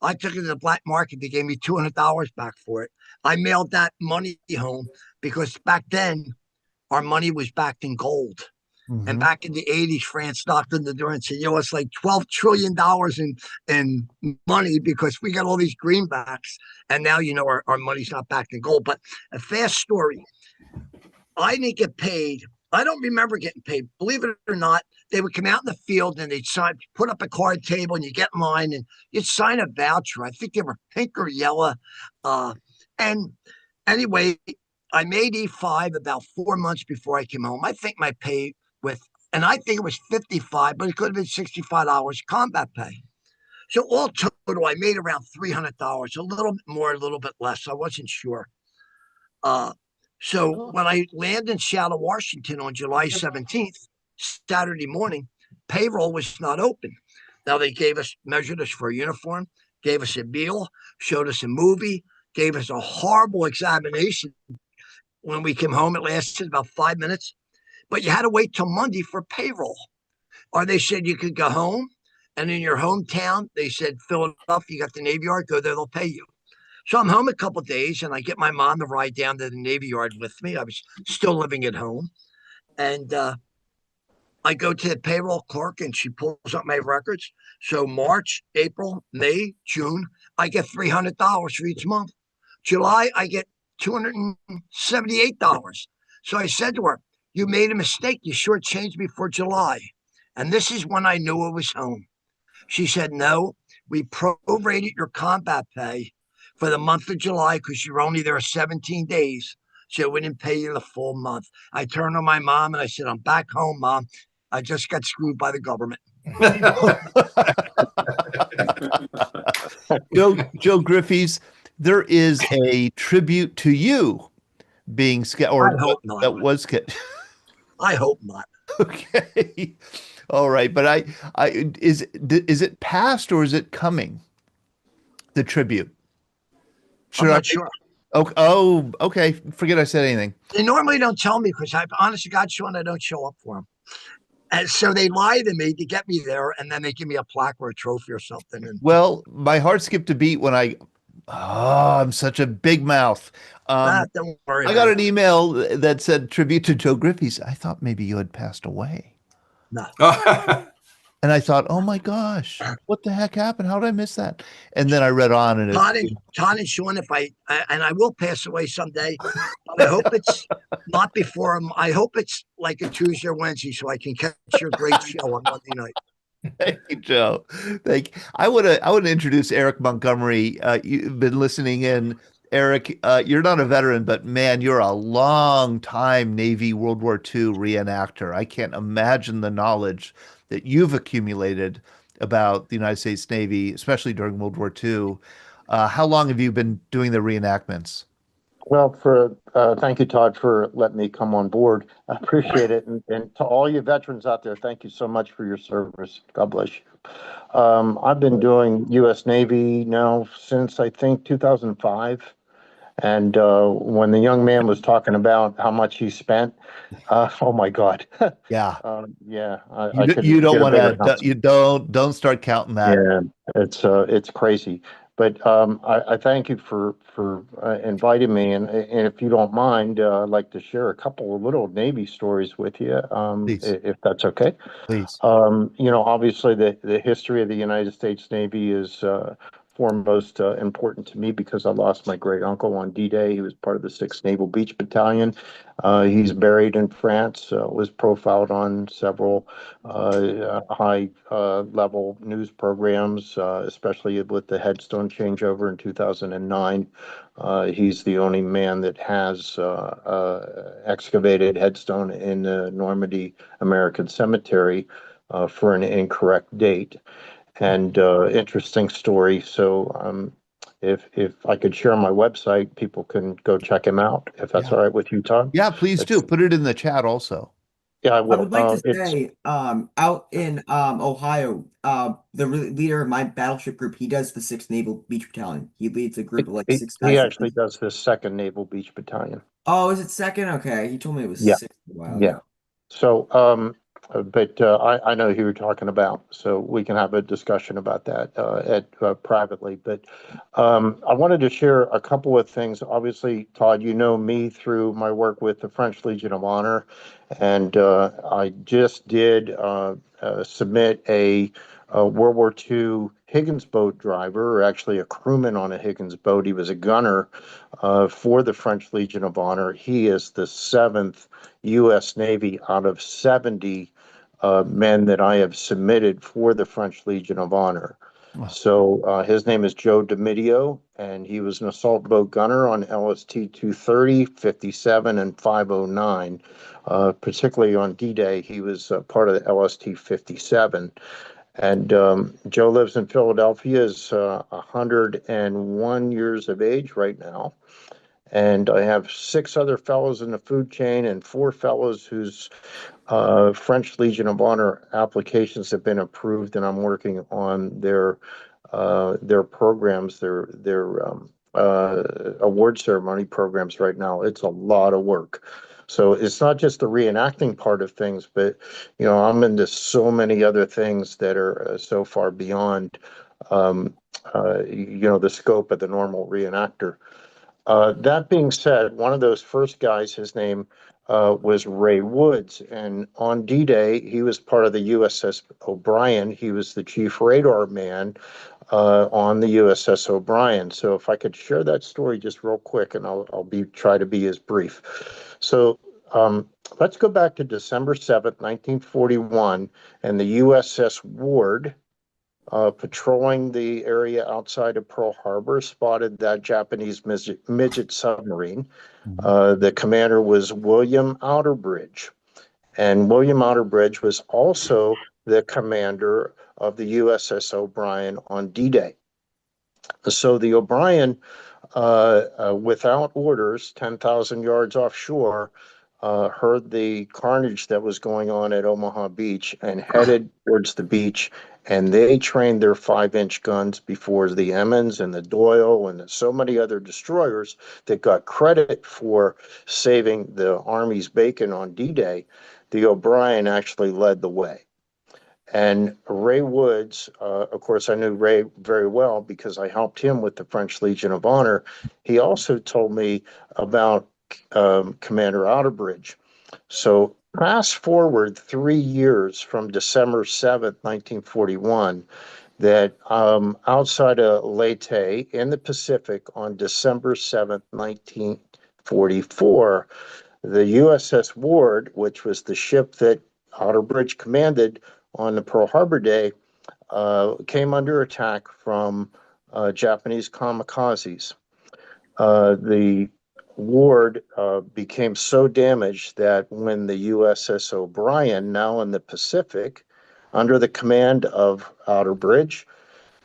I took it to the black market. They gave me $200 back for it. I mailed that money home because back then our money was backed in gold. Mm-hmm. And back in the 80s, France stopped in the door and said, it's like $12 trillion in money because we got all these greenbacks. And now, our money's not backed in gold. But a fast story. I didn't get paid. I don't remember getting paid. Believe it or not, they would come out in the field and they'd put up a card table, and you get in line and you'd sign a voucher. I think they were pink or yellow. And anyway, I made E5 about 4 months before I came home. I think my pay and I think it was 55, but it could have been $65 combat pay. So all total, I made around $300, a little bit more, a little bit less. I wasn't sure. So when I landed in Seattle, Washington on July 17th, Saturday morning, payroll was not open. Now they measured us for a uniform, gave us a meal, showed us a movie, gave us a horrible examination. When we came home, it lasted about 5 minutes, but you had to wait till Monday for payroll. Or they said you could go home, and in your hometown, they said, Philadelphia, you got the Navy Yard, go there, they'll pay you. So I'm home a couple of days, and I get my mom to ride down to the Navy Yard with me. I was still living at home. And I go to the payroll clerk, and she pulls up my records. So March, April, May, June, I get $300 for each month. July, I get $278. So I said to her, you made a mistake. You shortchanged me for July. And this is when I knew I was home. She said, no, we prorated your combat pay for the month of July because you were only there 17 days. So we didn't pay you the full month. I turned to my mom and I said, I'm back home, Mom. I just got screwed by the government. Joe Griffiths, there is a tribute to you being I hope not. that was I hope not. Okay. All right, but is it past or is it coming? The tribute. I'm not sure. Okay. Forget I said anything. They normally don't tell me because I, honest to God, Sean, I don't show up for them. And so they lie to me to get me there, and then they give me a plaque or a trophy or something. And Well, my heart skipped a beat when I'm such a big mouth. don't worry. I got an email that said tribute to Joe Griffiths. I thought maybe you had passed away. No. And I thought, oh my gosh, what the heck happened? How did I miss that? And then I read on, and Todd and Sean, if and I will pass away someday, but I hope it's not before I hope it's like a Tuesday or Wednesday, so I can catch your great show on Monday night. Thank you, Joe. Thank you. I would introduce Eric Montgomery. You've been listening in. Eric, you're not a veteran, but man, you're a long time Navy World War II reenactor. I can't imagine the knowledge that you've accumulated about the United States Navy, especially during World War II. How long have you been doing the reenactments? Well, thank you, Todd, for letting me come on board. I appreciate it. And to all you veterans out there, thank you so much for your service. God bless you. I've been doing U.S. Navy now since, I think, 2005. And when the young man was talking about how much he spent, oh my God. Yeah. Yeah. You don't want to, you don't start counting that. Yeah, it's crazy. But I thank you for inviting me, and if you don't mind, I'd like to share a couple of little Navy stories with you, if that's okay. Please. Obviously the history of the United States Navy is foremost important to me because I lost my great uncle on D-Day. He was part of the 6th Naval Beach Battalion. He's buried in France. Was profiled on several high level news programs, especially with the headstone changeover in 2009. He's the only man that has excavated headstone in the Normandy American Cemetery for an incorrect date. And interesting story. So if I could share my website, people can go check him out. If that's all right with you, Todd. Yeah, please do. Put it in the chat also. Yeah, I I will. would like to say, out in Ohio, the leader of my battleship group, he does the 6th Naval Beach Battalion. He leads a group of like 6 guys. He actually does the 2nd Naval Beach Battalion. Oh, is it 2nd? Okay, he told me it was Yeah. 6th a while Yeah. ago. So, but I know who you're talking about, so we can have a discussion about that privately. But I wanted to share a couple of things. Obviously, Todd, you know me through my work with the French Legion of Honor, and I just did submit a World War II Higgins boat driver, or actually a crewman on a Higgins boat. He was a gunner for the French Legion of Honor. He is the 7th U.S. Navy out of 70 men that I have submitted for the French Legion of Honor. Wow. So his name is Joe Domidio, and he was an assault boat gunner on LST 230, 57, and 509. Particularly on D-Day, he was part of the LST 57. And Joe lives in Philadelphia, is 101 years of age right now. And I have 6 other fellows in the food chain and 4 fellows whose French Legion of Honor applications have been approved, and I'm working on their programs, their award ceremony programs right now. It's a lot of work. So it's not just the reenacting part of things, but I'm into so many other things that are so far beyond the scope of the normal reenactor. That being said, one of those first guys, his name was Ray Woods, and on D-Day, he was part of the USS O'Brien. He was the chief radar man on the USS O'Brien. So if I could share that story just real quick, and I'll try to be as brief. So let's go back to December 7th, 1941, and the USS Ward, patrolling the area outside of Pearl Harbor, spotted that Japanese midget submarine. The commander was William Outerbridge. And William Outerbridge was also the commander of the USS O'Brien on D-Day. So the O'Brien, without orders, 10,000 yards offshore, heard the carnage that was going on at Omaha Beach and headed towards the beach. And they trained their 5-inch guns before the Emmons and the Doyle and so many other destroyers that got credit for saving the Army's bacon on D-Day. The O'Brien actually led the way. And Ray Woods, of course, I knew Ray very well because I helped him with the French Legion of Honor. He also told me about Commander Outerbridge. So fast forward 3 years from December 7th, 1941, that outside of Leyte in the Pacific on December 7th, 1944, the USS Ward, which was the ship that Outerbridge commanded on the Pearl Harbor Day, came under attack from Japanese kamikazes. The Ward became so damaged that when the USS O'Brien, now in the Pacific, under the command of Outerbridge,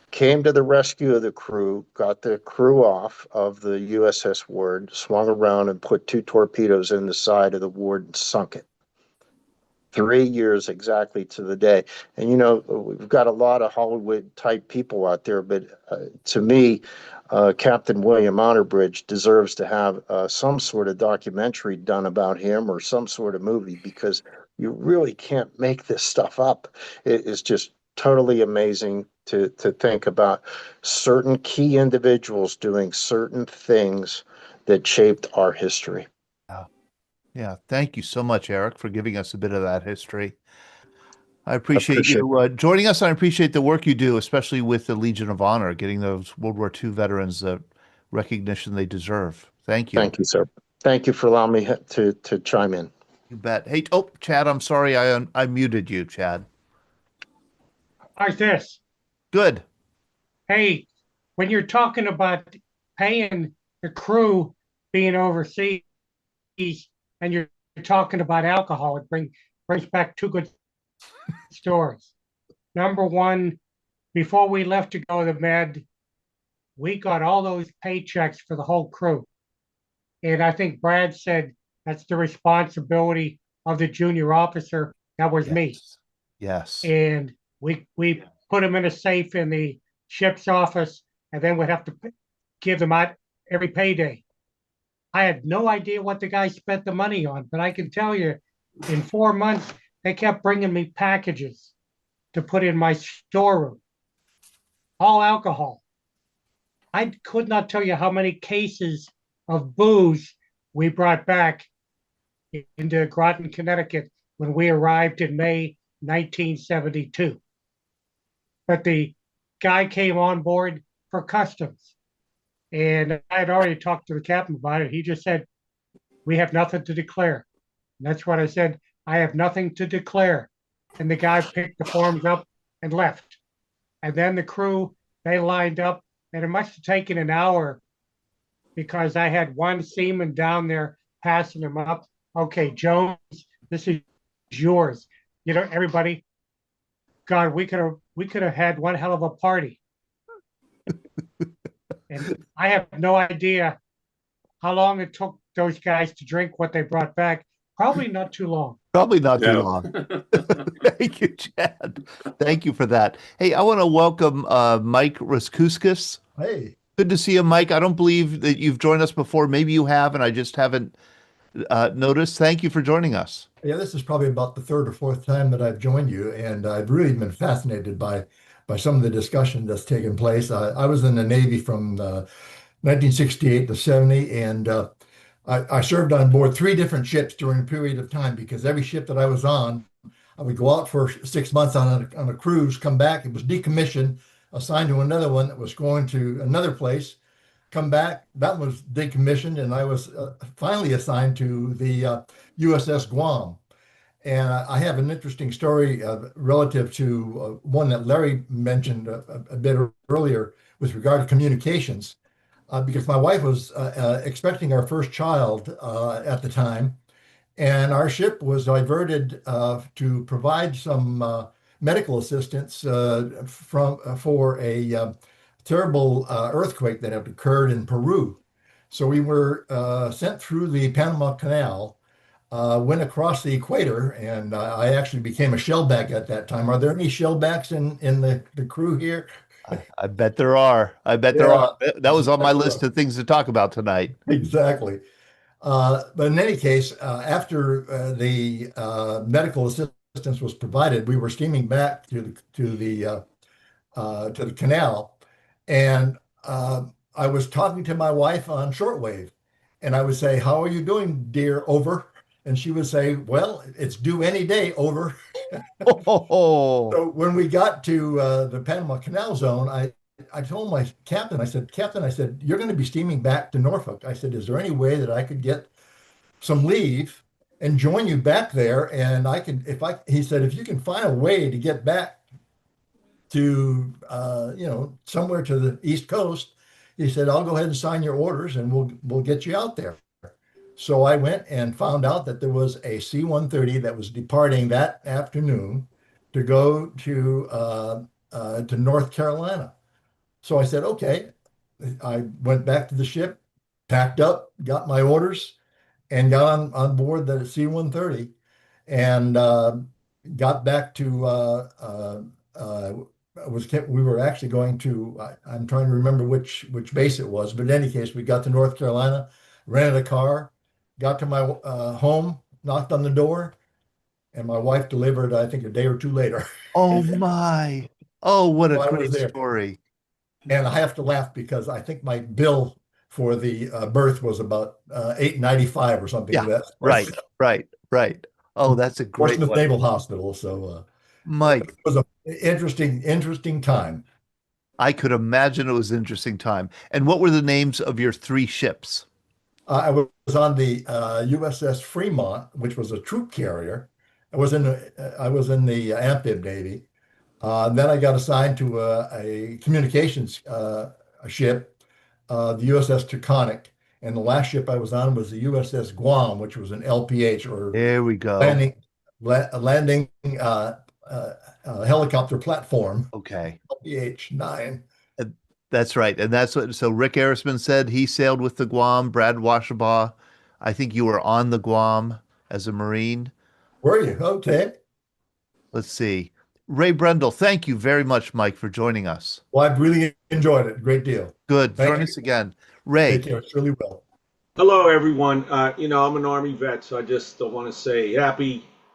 came to the rescue of the crew, got the crew off of the USS Ward, swung around and put 2 torpedoes in the side of the Ward and sunk it. 3 years exactly to the day. And, you know, we've got a lot of Hollywood type people out there, but to me, Captain William Outerbridge deserves to have some sort of documentary done about him or some sort of movie, because you really can't make this stuff up. It is just totally amazing to think about certain key individuals doing certain things that shaped our history. Yeah, thank you so much, Eric, for giving us a bit of that history. I appreciate you joining us. I appreciate the work you do, especially with the Legion of Honor, getting those World War II veterans the recognition they deserve. Thank you. Thank you, sir. Thank you for allowing me to chime in. You bet. Hey, oh, Chad, I'm sorry I muted you, Chad. How's this? Good. Hey, when you're talking about paying the crew being overseas and you're talking about alcohol, it brings back 2 good stories. Number one, before we left to go to the Med, we got all those paychecks for the whole crew. And I think Brad said that's the responsibility of the junior officer. That was me. Yes. And we put them in a safe in the ship's office, and then we'd have to give them out every payday. I had no idea what the guy spent the money on, but I can tell you, in 4 months, they kept bringing me packages to put in my storeroom, all alcohol. I could not tell you how many cases of booze we brought back into Groton, Connecticut when we arrived in May 1972. But the guy came on board for customs. And I had already talked to the captain about it. He just said, we have nothing to declare. And that's what I said. I have nothing to declare. And the guy picked the forms up and left. And then the crew, they lined up, and it must have taken an hour because I had one seaman down there passing him up. Okay, Jones, this is yours. You know, everybody, God, we could have had one hell of a party. And I have no idea how long it took those guys to drink what they brought back. Probably not too long. Probably not too long. Thank you, Chad. Thank you for that. Hey, I want to welcome Mike Raskuskas. Hey. Good to see you, Mike. I don't believe that you've joined us before. Maybe you have, and I just haven't noticed. Thank you for joining us. Yeah, this is probably about the 3rd or 4th time that I've joined you, and I've really been fascinated by some of the discussion that's taken place. I was in the Navy from 1968 to 70, and I served on board 3 different ships during a period of time, because every ship that I was on, I would go out for 6 months on a cruise, come back, it was decommissioned, assigned to another one that was going to another place, come back, that was decommissioned, and I was finally assigned to the USS Guam. And I have an interesting story relative to one that Larry mentioned a bit earlier with regard to communications, because my wife was expecting our first child at the time, And our ship was diverted to provide some medical assistance for a terrible earthquake that had occurred in Peru. So we were sent through the Panama Canal, went across the equator, and I actually became a shellback at that time. Are there any shellbacks in the crew here? I bet there are. I bet there Yeah. are. That was on my list of things to talk about tonight. Exactly. But in any case, after the medical assistance was provided, we were steaming back to the canal, and I was talking to my wife on shortwave, and I would say, "How are you doing, dear? Over." And she would say, "Well, it's due any day. Over." Oh, So when we got to the Panama Canal zone, I told my captain, I said, "Captain, I said, you're going to be steaming back to Norfolk." I said, "Is there any way that I could get some leave and join you back there? And I can, if I," he said, "if you can find a way to get back to, somewhere to the East Coast," he said, "I'll go ahead and sign your orders and we'll get you out there." So I went and found out that there was a C-130 that was departing that afternoon to go to North Carolina. So I said, "Okay." I went back to the ship, packed up, got my orders, and got on board the C-130, and got back to we were actually going to, I'm trying to remember which base it was, but in any case, we got to North Carolina, rented a car, got to my home, knocked on the door, and my wife delivered, I think, a day or two later. Oh my. Oh, what a So I was great there. story. And I have to laugh because I think my bill for the birth was about $8.95 or something. Yeah, That right. Oh, that's a great Portsmouth one. Naval Hospital. So Mike, it was an interesting time. I could imagine it was an interesting time. And what were the names of your three ships? I was on the USS Fremont, which was a troop carrier. I was in the amphib navy. Then I got assigned to a communications ship, the USS Taconic, and the last ship I was on was the USS Guam, which was an LPH, or There we go. landing helicopter platform. Okay. LPH-9. That's right. And that's what, so Rick Arisman said he sailed with the Guam. Brad Washabaugh, I think you were on the Guam as a Marine. Were you? Okay. Let's see. Ray Brendel, thank you very much, Mike, for joining us. Well, I've really enjoyed it. Great deal. Good. Thank Join you. us again. Ray. Take care. Surely will. Hello, everyone. I'm an Army vet, so I just want to say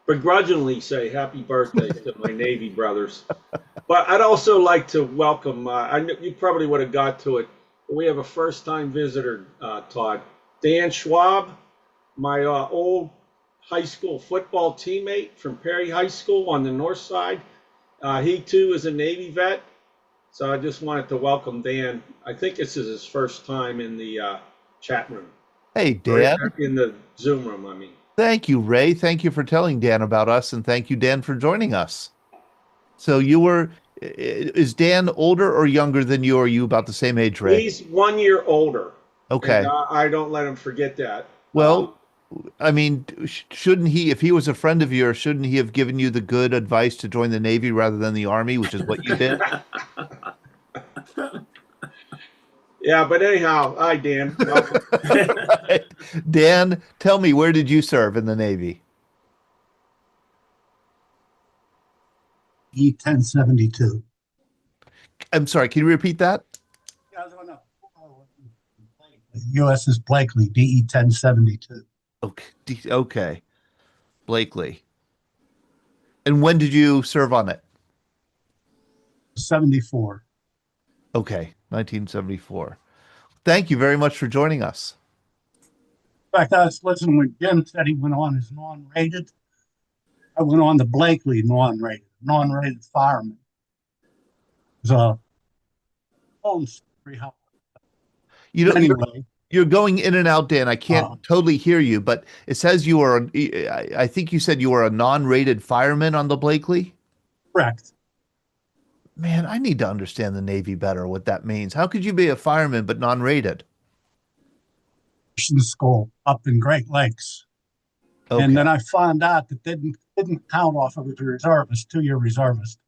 begrudgingly say happy birthday to my Navy brothers. But I'd also like to welcome, I know you probably would have got to it, but we have a first-time visitor, Todd. Dan Schwab, my old high school football teammate from Perry High School on the north side. He, too, is a Navy vet. So I just wanted to welcome Dan. I think this is his first time in the chat room. Hey, Dan. In the Zoom room, I mean. Thank you, Ray. Thank you for telling Dan about us, and thank you, Dan, for joining us. So is Dan older or younger than you, or are you about the same age, Ray? He's 1 year older. Okay. And, I don't let him forget that. Well, I mean, shouldn't he, if he was a friend of yours, shouldn't he have given you the good advice to join the Navy rather than the Army, which is what you did? Yeah, but anyhow, hi, Dan. Dan, tell me, where did you serve in the Navy? E-1072. I'm sorry, can you repeat that? USS Blakely, DE-1072. Okay. Blakely. And when did you serve on it? 74. Okay, 1974. Thank you very much for joining us. In fact, I was listening when Jim said he went on as non-rated. I went on the Blakely non-rated fireman. It was a home story. You know, anyway, you're going in and out, Dan. I can't totally hear you, but it says you were, I think you said you were a non-rated fireman on the Blakely? Correct. Man, I need to understand the Navy better, what that means. How could you be a fireman but non-rated? School up in Great Lakes. And then I found out that didn't count off of as a reservist, 2-year reservist.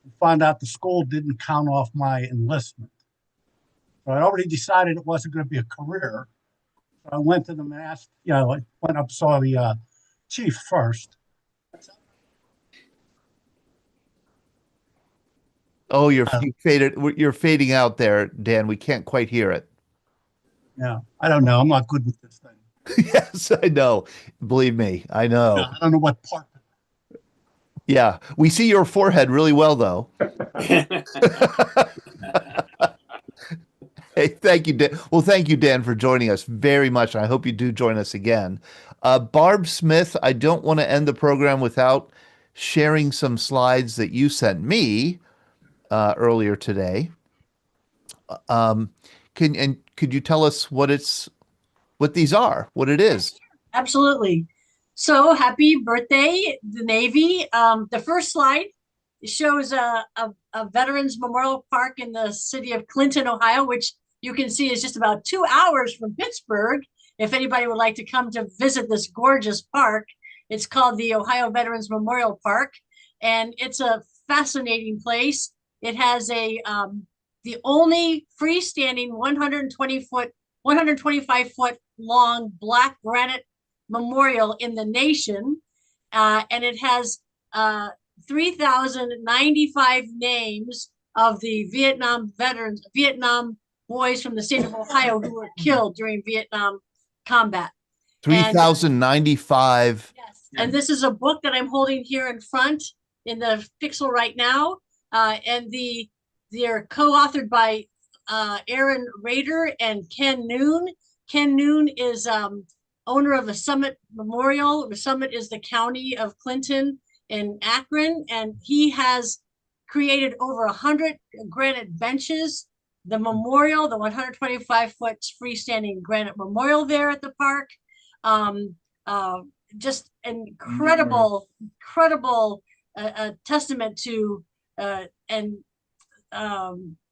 I found out the school didn't count off my enlistment. So I already decided it wasn't going to be a career. So I went to them and asked, I went up, saw the chief first. Oh, you faded. You're fading out there, Dan. We can't quite hear it. Yeah, I don't know. I'm not good with this thing. Yes, I know. Believe me, I know. I don't know what part. Yeah, we see your forehead really well, though. Hey, thank you, Dan. Well, thank you, Dan, for joining us very much. I hope you do join us again. Barb Smith, I don't want to end the program without sharing some slides that you sent me earlier today. Could you tell us what these are, what it is? Absolutely. So happy birthday, the Navy. The first slide shows a Veterans Memorial Park in the city of Clinton, Ohio, which you can see is just about 2 hours from Pittsburgh. If anybody would like to come to visit this gorgeous park, it's called the Ohio Veterans Memorial Park, and it's a fascinating place. It has the only freestanding 125-foot long black granite memorial in the nation, and it has 3,095 names of the Vietnam veterans, Vietnam boys from the state of Ohio who were killed during Vietnam combat. 3,095. Yes, and this is a book that I'm holding here in front in the pixel right now, and they're co-authored by Aaron Rader and Ken Noon. Ken Noon is owner of the Summit Memorial. The Summit is the county of Clinton in Akron, and he has created over 100 granite benches. The memorial, the 125-foot freestanding granite memorial there at the park, just incredible testament to and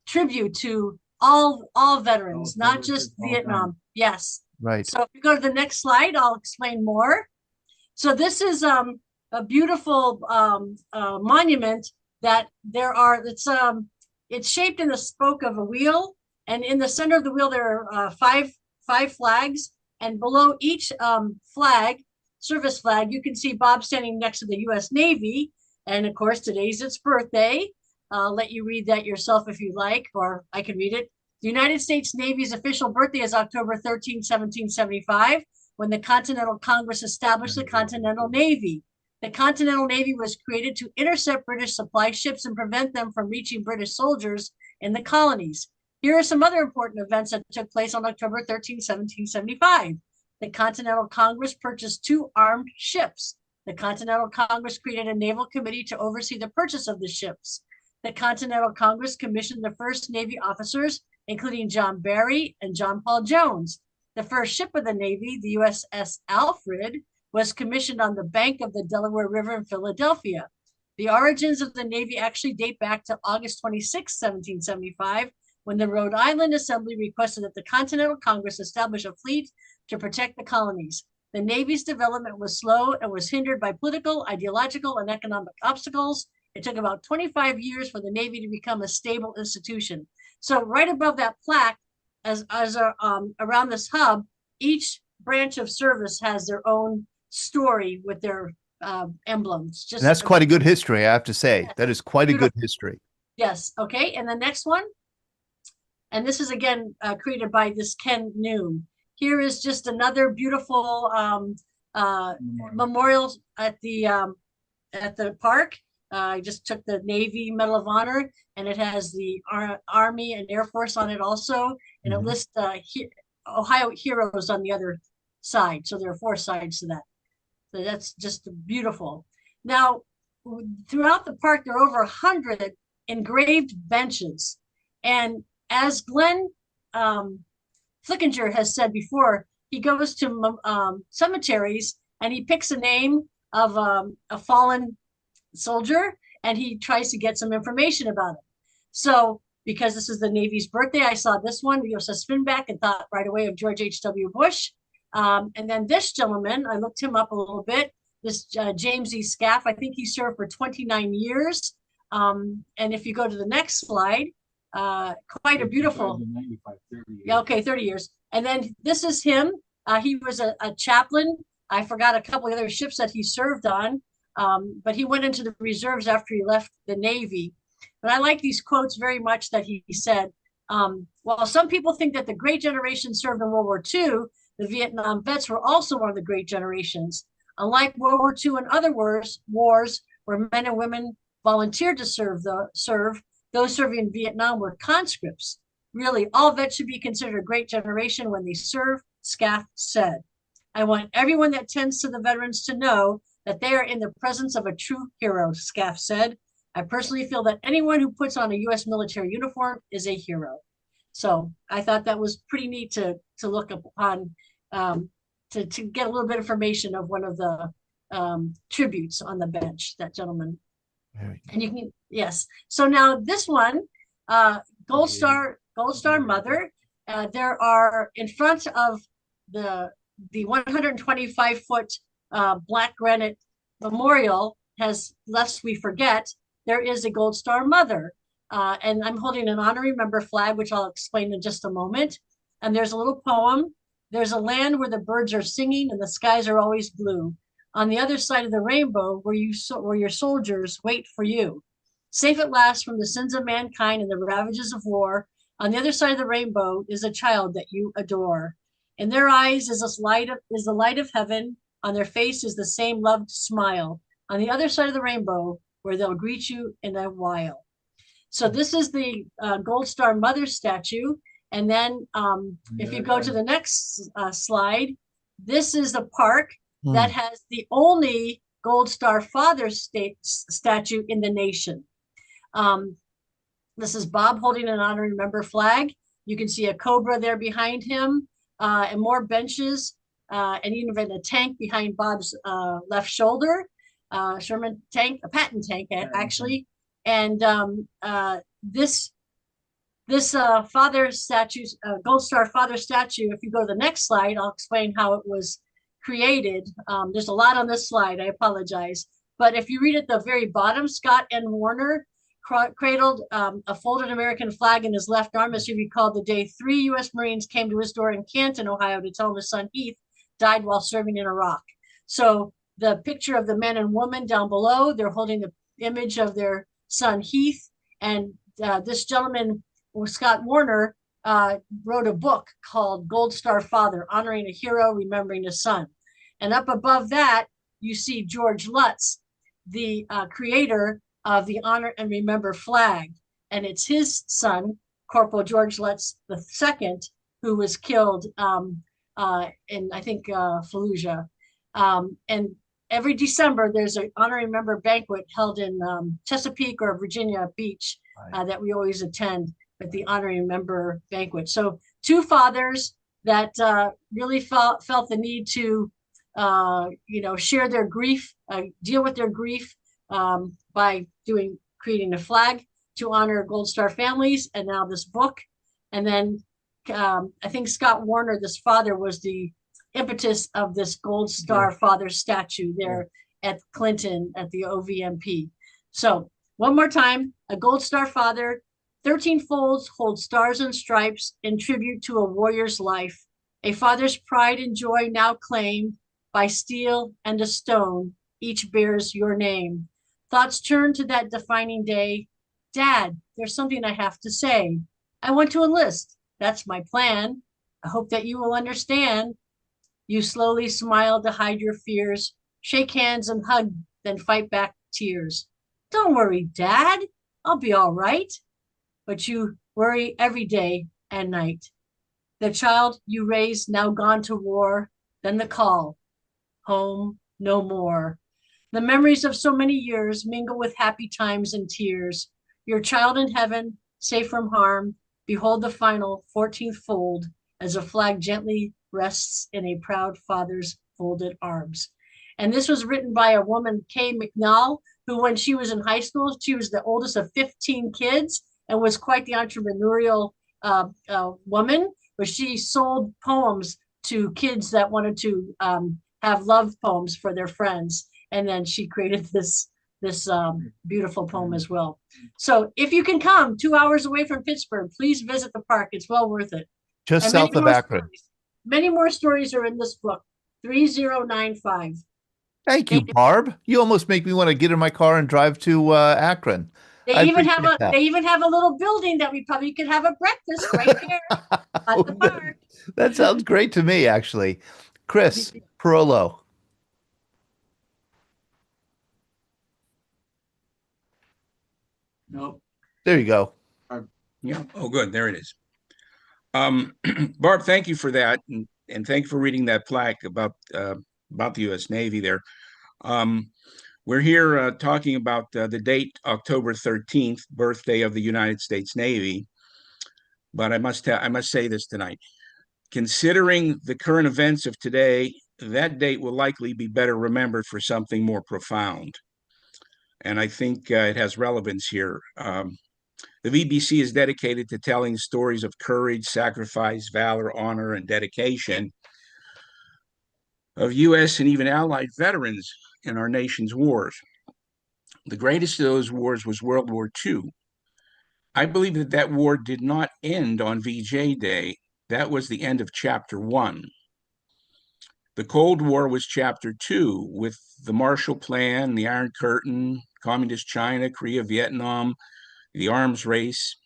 tribute to all veterans, not just Vietnam. Yes. Right. So if you go to the next slide, I'll explain more. So this is a beautiful monument that it's shaped in the spoke of a wheel, and in the center of the wheel there are five flags, and below each service flag, you can see Bob standing next to the U.S. Navy, and of course today's its birthday. I'll let you read that yourself if you like, or I can read it. The United States Navy's official birthday is October 13, 1775, when the Continental Congress established the Continental Navy. The Continental Navy was created to intercept British supply ships and prevent them from reaching British soldiers in the colonies. Here are some other important events that took place on October 13, 1775. The Continental Congress purchased 2 armed ships. The Continental Congress created a naval committee to oversee the purchase of the ships. The Continental Congress commissioned the first Navy officers, including John Barry and John Paul Jones. The first ship of the Navy, the USS Alfred, was commissioned on the bank of the Delaware River in Philadelphia. The origins of the Navy actually date back to August 26, 1775, when the Rhode Island Assembly requested that the Continental Congress establish a fleet to protect the colonies. The Navy's development was slow and was hindered by political, ideological, and economic obstacles. It took about 25 years for the Navy to become a stable institution. So right above that plaque, around this hub, each branch of service has their own story with their emblems. And that's quite a good history, I have to say. Yes. That is quite a good history. Yes. Okay. And the next one, and this is again created by this Ken Noon. Here is just another beautiful memorial at the park. I just took the Navy Medal of Honor, and it has the Army and Air Force on it also, and it lists Ohio heroes on the other side. So there are 4 sides to that. So that's just beautiful. Now, throughout the park, there are over 100 engraved benches. And as Glenn Flickinger has said before, he goes to cemeteries and he picks a name of a fallen soldier and he tries to get some information about it. So because this is the Navy's birthday, I saw this one, the USS Finback, and thought right away of George H.W. Bush. And then this gentleman, I looked him up a little bit. This James E. Scaff, I think he served for 29 years. And if you go to the next slide, quite a beautiful. 30 Yeah, okay, 30 years. And then this is him. He was a chaplain. I forgot a couple of other ships that he served on, but he went into the reserves after he left the Navy. But I like these quotes very much that he said. While some people think that the great generation served in World War II, the Vietnam vets were also one of the great generations. Unlike World War II and other wars where men and women volunteered to serve, those serving in Vietnam were conscripts. Really, all vets should be considered a great generation when they serve, Scaff said. I want everyone that tends to the veterans to know that they are in the presence of a true hero, Scaff said. I personally feel that anyone who puts on a U.S. military uniform is a hero. So I thought that was pretty neat to look upon, to get a little bit of information of one of the tributes on the bench, that gentleman. And you can, yes. So now this one, Gold Star Mother, there are in front of the 125-foot black granite memorial, has, lest we forget, there is a Gold Star Mother. And I'm holding an honor remember flag, which I'll explain in just a moment. And there's a little poem. There's a land where the birds are singing and the skies are always blue. On the other side of the rainbow, where your soldiers wait for you. Safe at last from the sins of mankind and the ravages of war. On the other side of the rainbow is a child that you adore. In their eyes is the light of heaven. On their face is the same loved smile. On the other side of the rainbow, where they'll greet you in a while. So this is the Gold Star Mother statue. And then if you go to the next slide, this is the park that has the only Gold Star Father statue in the nation. This is Bob holding an honor remember flag. You can see a cobra there behind him, and more benches, and even a tank behind Bob's left shoulder. Sherman tank, a Patton tank actually. And this father statue, Gold Star Father statue, if you go to the next slide, I'll explain how it was created. There's a lot on this slide, I apologize. But if you read at the very bottom, Scott N. Warner cradled a folded American flag in his left arm, as he recalled the day 3 U.S. Marines came to his door in Canton, Ohio, to tell him his son Heath died while serving in Iraq. So the picture of the men and woman down below, they're holding the image of their son Heath. And this gentleman, Scott Warner, wrote a book called Gold Star Father, honoring a hero, remembering a son. And up above that, you see George Lutz, the creator of the Honor and Remember flag. And it's his son, Corporal George Lutz II, who was killed in, I think, Fallujah. And every December, there's an Honor and Remember banquet held in Chesapeake or Virginia Beach that we always attend at the Honor and Remember banquet. So 2 fathers that really felt the need to, share their grief, deal with their grief by creating a flag to honor Gold Star families, and now this book. And then I think Scott Warner, this father, was the impetus of this Gold Star Father statue there at Clinton at the OVMP. So one more time, a Gold Star Father, 13 folds hold stars and stripes in tribute to a warrior's life, a father's pride and joy now claimed by steel and a stone, each bears your name. Thoughts turn to that defining day. Dad, there's something I have to say. I want to enlist. That's my plan. I hope that you will understand. You slowly smile to hide your fears, shake hands and hug, then fight back tears. Don't worry, Dad. I'll be all right. But you worry every day and night. The child you raised now gone to war, then the call, home no more. The memories of so many years mingle with happy times and tears. Your child in heaven, safe from harm, behold the final 14th fold as a flag gently rests in a proud father's folded arms. And this was written by a woman, Kay McNall, who when she was in high school, she was the oldest of 15 kids and was quite the entrepreneurial woman, but she sold poems to kids that wanted to have love poems for their friends. And then she created this beautiful poem as well. So if you can come 2 hours away from Pittsburgh, please visit the park. It's well worth it. Just And south of Akron. many more stories are in this book, 3095. Thank you, Barb. You almost make me want to get in my car and drive to Akron. They even have a little building that we probably could have a breakfast right there at the park. That sounds great to me, actually. Chris Perolo. Nope. There you go. Yeah. Oh, good. There it is. Barb, thank you for that, and thank you for reading that plaque about the U.S. Navy there. We're here talking about the date October 13th, birthday of the United States Navy. But I must say this tonight. Considering the current events of today, that date will likely be better remembered for something more profound. And I think it has relevance here. The VBC is dedicated to telling stories of courage, sacrifice, valor, honor, and dedication of U.S. and even Allied veterans in our nation's wars. The greatest of those wars was World War II. I believe that war did not end on VJ Day. That was the end of Chapter 1. The Cold War was Chapter 2, with the Marshall Plan, the Iron Curtain, Communist China, Korea, Vietnam, the arms race,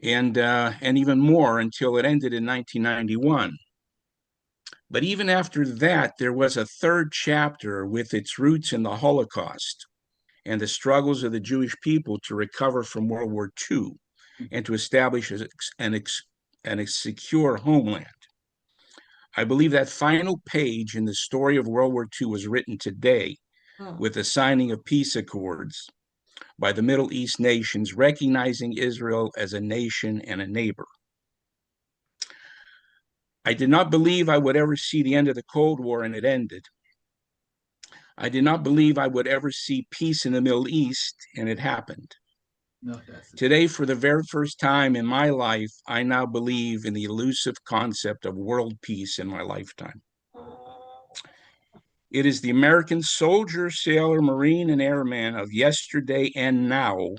and even more until it ended in 1991. But even after that, there was a third chapter with its roots in the Holocaust and the struggles of the Jewish people to recover from World War II and to establish a secure homeland. I believe that final page in the story of World War II was written today with the signing of peace accords by the Middle East nations, recognizing Israel as a nation and a neighbor. I did not believe I would ever see the end of the Cold War, and it ended. I did not believe I would ever see peace in the Middle East, and it happened. No, Today, for the very first time in my life, I now believe in the elusive concept of world peace in my lifetime. It is the American soldier, sailor, Marine, and airman of yesterday and now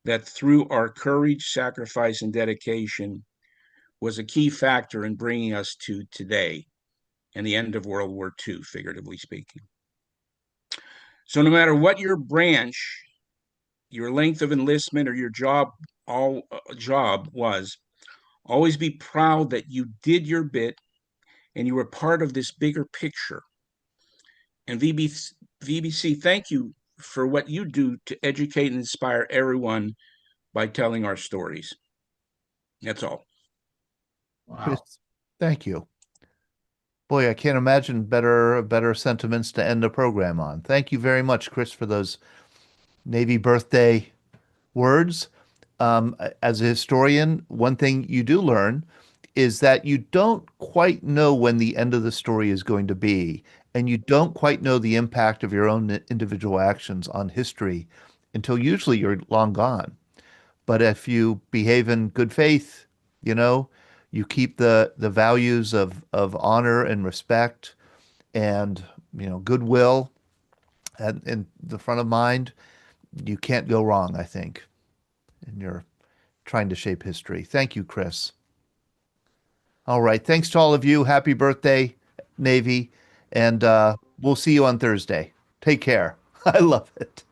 that, through our courage, sacrifice, and dedication, was a key factor in bringing us to today and the end of World War II, figuratively speaking. So no matter what your branch, your length of enlistment, or your job was, always be proud that you did your bit and you were part of this bigger picture. And VBC, thank you for what you do to educate and inspire everyone by telling our stories. That's all. Wow. Chris, thank you. Boy, I can't imagine better sentiments to end a program on. Thank you very much, Chris, for those Navy birthday words. As a historian, one thing you do learn is that you don't quite know when the end of the story is going to be, and you don't quite know the impact of your own individual actions on history until usually you're long gone. But if you behave in good faith, you keep the values of honor and respect and goodwill in the front of mind, you can't go wrong, I think, and you're trying to shape history. Thank you, Chris. All right. Thanks to all of you. Happy birthday, Navy. And we'll see you on Thursday. Take care. I love it.